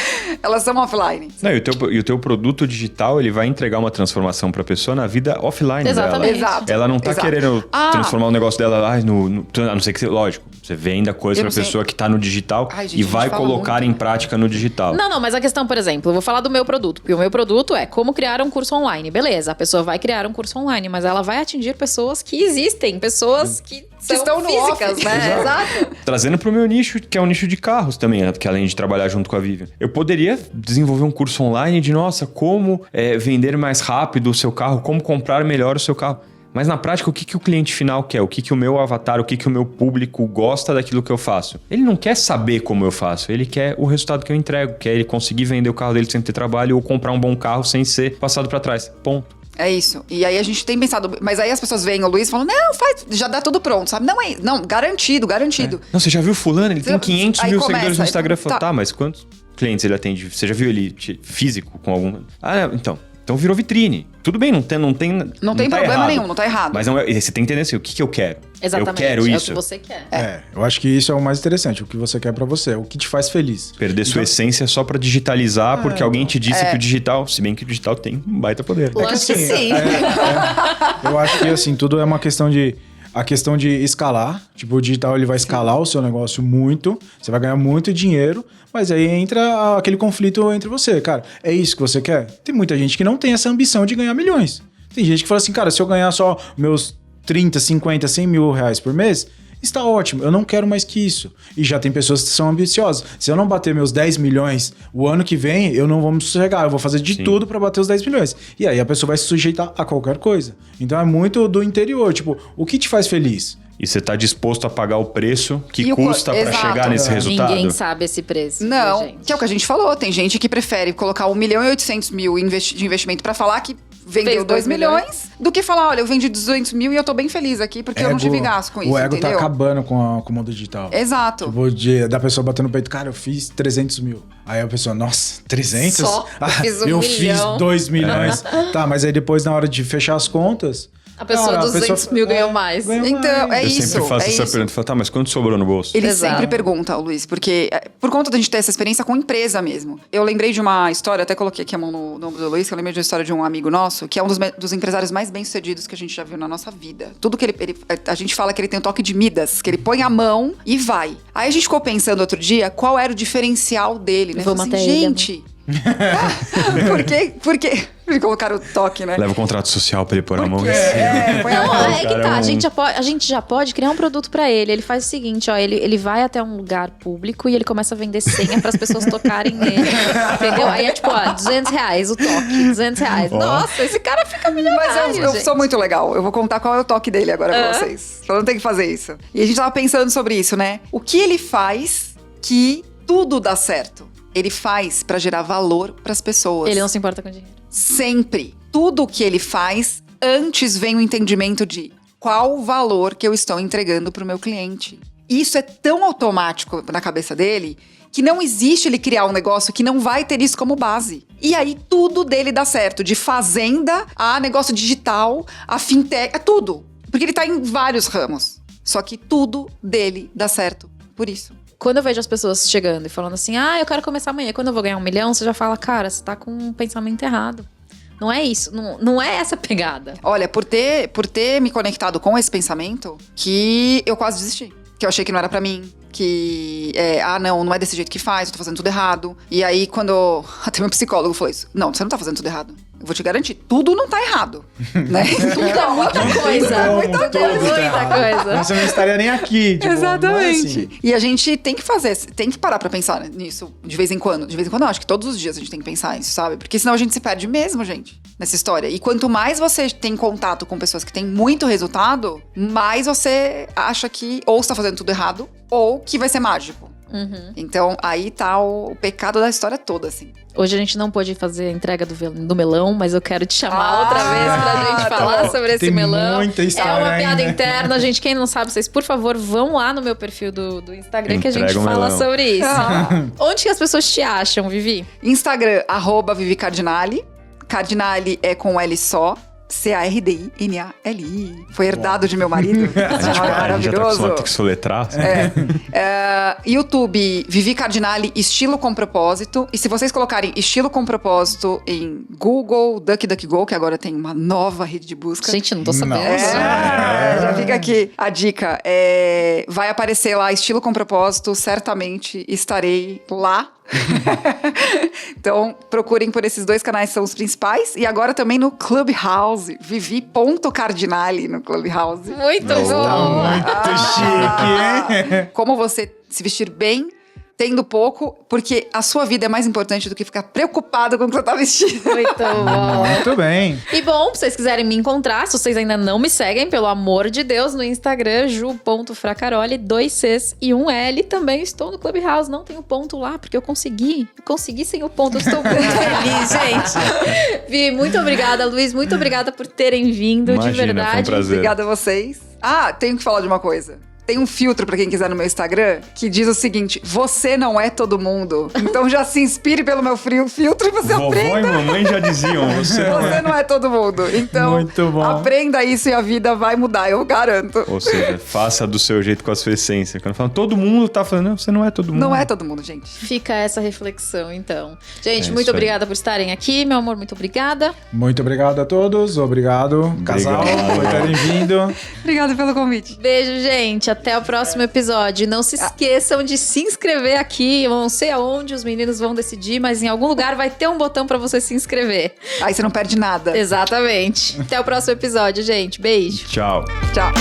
Elas são offline. Não, e o teu produto digital, ele vai entregar uma transformação pra pessoa na vida offline Exatamente. dela. Exato. Ela não tá querendo transformar o negócio dela, a não ser que, lógico, você venda coisa pra pessoa que tá no digital e vai colocar em prática no digital. Não, mas a questão, por exemplo, eu vou falar do meu produto. Porque o meu produto é como criar um curso online. Beleza, a pessoa vai criar um curso online, mas ela vai atingir pessoas que existem, pessoas que estão físicas, off. né? Exato. Trazendo pro meu nicho, que é o nicho de carros também, né? Porque além de trabalhar junto com a Vivian. Eu poderia desenvolver um curso online de, como vender mais rápido o seu carro, como comprar melhor o seu carro. Mas na prática, o que o cliente final quer? O que o meu avatar, o que o meu público gosta daquilo que eu faço? Ele não quer saber como eu faço, ele quer o resultado que eu entrego, que é ele conseguir vender o carro dele sem ter trabalho ou comprar um bom carro sem ser passado para trás. Ponto. É isso. E aí a gente tem pensado... Mas aí as pessoas veem o Luiz e falam, não, faz, já dá tudo pronto, sabe? Não, garantido. Não, você já viu fulano? Ele tem 500 mil seguidores no Instagram. Tá. Tá, mas quantos clientes ele atende? Você já viu ele físico com algum... Então virou vitrine. Tudo bem, não tem problema errado. nenhum, não tá errado. Mas você tem que entender assim, o que eu quero? Exatamente. Eu quero isso. É o que você quer. Eu acho que isso é o mais interessante, o que você quer pra você, o que te faz feliz. Perder sua essência só pra digitalizar, porque alguém te disse que o digital, se bem que o digital tem um baita poder. Eu acho que sim. Eu acho que assim, tudo é uma questão de... A questão de escalar, tipo, o digital ele vai escalar o seu negócio muito, você vai ganhar muito dinheiro, mas aí entra aquele conflito entre você, cara, é isso que você quer? Tem muita gente que não tem essa ambição de ganhar milhões. Tem gente que fala assim, cara, se eu ganhar só meus 30, 50, 100 mil reais por mês, está ótimo, eu não quero mais que isso. E já tem pessoas que são ambiciosas. Se eu não bater meus 10 milhões o ano que vem, eu não vou me sossegar. Eu vou fazer de tudo pra bater os 10 milhões. E aí a pessoa vai se sujeitar a qualquer coisa. Então é muito do interior. Tipo, o que te faz feliz? E você tá disposto a pagar o preço que custa pra chegar nesse resultado? Ninguém sabe esse preço. Não, gente. que é o que a gente falou. Tem gente que prefere colocar 1.800.000 de investimento pra falar que vendeu 2 milhões do que falar, olha, eu vendi 200 mil e eu tô bem feliz aqui porque eu não tive gasto com isso, o ego entendeu? tá acabando com o mundo digital. Exato. Tipo, da pessoa batendo no peito, cara, eu fiz 300 mil. Aí a pessoa, nossa, 300? Só? Eu fiz 2 milhões. Tá, mas aí depois na hora de fechar as contas... A pessoa 200 mil ganhou mais. Então, é eu isso. Eu sempre faço essa pergunta. Falo, tá, mas quanto sobrou no bolso? Ele sempre pergunta, Luiz, porque por conta da gente ter essa experiência com empresa mesmo. Eu lembrei de uma história, até coloquei aqui a mão no ombro do Luiz, que eu lembrei de uma história de um amigo nosso, que é um dos empresários mais bem-sucedidos que a gente já viu na nossa vida. Tudo que a gente fala que ele tem um toque de Midas, que ele põe a mão e vai. Aí a gente ficou pensando outro dia, qual era o diferencial dele, né? Vamos Falei até assim, ele, gente... Por quê? Colocaram o toque, né? Leva o contrato social pra ele pôr a mão em cima. Põe a Não, mão. é que tá, a gente já pode criar um produto pra ele. Ele faz o seguinte, ó, ele vai até um lugar público e ele começa a vender senha pras pessoas tocarem nele. Entendeu? Aí é tipo, ó, R$200 o toque, R$200. Nossa, esse cara fica milionário, Mas eu gente. sou muito legal. Eu vou contar qual é o toque dele agora pra vocês. Eu não tenho que fazer isso. E a gente tava pensando sobre isso, né? O que ele faz que tudo dá certo? Ele faz pra gerar valor pras pessoas. Ele não se importa com dinheiro. Sempre. Tudo o que ele faz, antes vem o entendimento de qual o valor que eu estou entregando pro meu cliente. Isso é tão automático na cabeça dele que não existe ele criar um negócio que não vai ter isso como base. E aí tudo dele dá certo, de fazenda a negócio digital, a fintech, é tudo. Porque ele tá em vários ramos. Só que tudo dele dá certo por isso. Quando eu vejo as pessoas chegando e falando assim, eu quero começar amanhã, quando eu vou ganhar 1 milhão, você já fala, cara, você tá com um pensamento errado. Não é isso, não é essa pegada. Olha, por ter me conectado com esse pensamento, que eu quase desisti. Que eu achei que não era pra mim. Que, não é desse jeito que faz, eu tô fazendo tudo errado. E aí, quando até meu psicólogo falou isso. Não, você não tá fazendo tudo errado. Eu vou te garantir, tudo não tá errado. Né? Tudo é muita coisa. Muita coisa. Você não estaria nem aqui. Tipo, Exatamente. não é assim. E a gente tem que parar pra pensar nisso de vez em quando. De vez em quando, eu acho que todos os dias a gente tem que pensar nisso, sabe? Porque senão a gente se perde mesmo, gente, nessa história. E quanto mais você tem contato com pessoas que têm muito resultado, mais você acha que ou está fazendo tudo errado, ou que vai ser mágico. Uhum. Então, aí tá o pecado da história toda, assim. Hoje a gente não pôde fazer a entrega do melão, mas eu quero te chamar outra vez pra gente tá falar bom. sobre esse Tem melão. muita história É uma piada ainda. interna, gente. Quem não sabe, vocês, por favor, vão lá no meu perfil do Instagram que a gente Entrega o fala melão. sobre isso. Ah. Onde que as pessoas te acham, Vivi? Instagram, @Vivi Cardinali. Cardinali é com L só. Cardinali. Foi herdado de meu marido. Esse nome é A gente tá maravilhoso. acostumado a ter que soletrar. YouTube, Vivi Cardinali, estilo com propósito. E se vocês colocarem estilo com propósito em Google, DuckDuckGo, que agora tem uma nova rede de busca. Gente, não tô sabendo. Já fica aqui a dica. Vai aparecer lá, estilo com propósito, certamente estarei lá. Então, procurem por esses 2 canais, são os principais. E agora também no Clubhouse, Vivi.cardinali no Clubhouse. Muito bom. Muito chique, hein? Como você se vestir bem, tendo pouco, porque a sua vida é mais importante do que ficar preocupado com o que você tá vestindo. Muito bom. Muito bem. E bom, se vocês quiserem me encontrar, se vocês ainda não me seguem, pelo amor de Deus, no Instagram, ju.fracaroli, 2 Cs e 1 L. Também estou no Clubhouse, não tenho ponto lá, porque eu consegui sem o ponto. Eu estou muito feliz, gente. Vi, muito obrigada, Luiz, muito obrigada por terem vindo, Imagina, de foi um verdade. prazer. Obrigada a vocês. Tenho que falar de uma coisa. Tem um filtro pra quem quiser no meu Instagram que diz o seguinte: você não é todo mundo. Então já se inspire pelo meu filtro e você Vovó aprenda. e mamãe já diziam, você Não é todo mundo. Então, Muito bom. aprenda isso e a vida vai mudar, eu garanto. Ou seja, faça do seu jeito com a sua essência. Quando falam, todo mundo tá falando, não, você não é todo mundo. Não é todo mundo, gente. Fica essa reflexão, então. Gente, É muito isso aí. obrigada por estarem aqui, meu amor, muito obrigada. Muito obrigado a todos. Obrigado, casal, por terem vindo. Obrigada pelo convite. Beijo, gente. Até o próximo episódio. Não se esqueçam de se inscrever aqui. Eu não sei aonde os meninos vão decidir, mas em algum lugar vai ter um botão pra você se inscrever. Aí você não perde nada. Exatamente. Até o próximo episódio, gente. Beijo. Tchau. Tchau.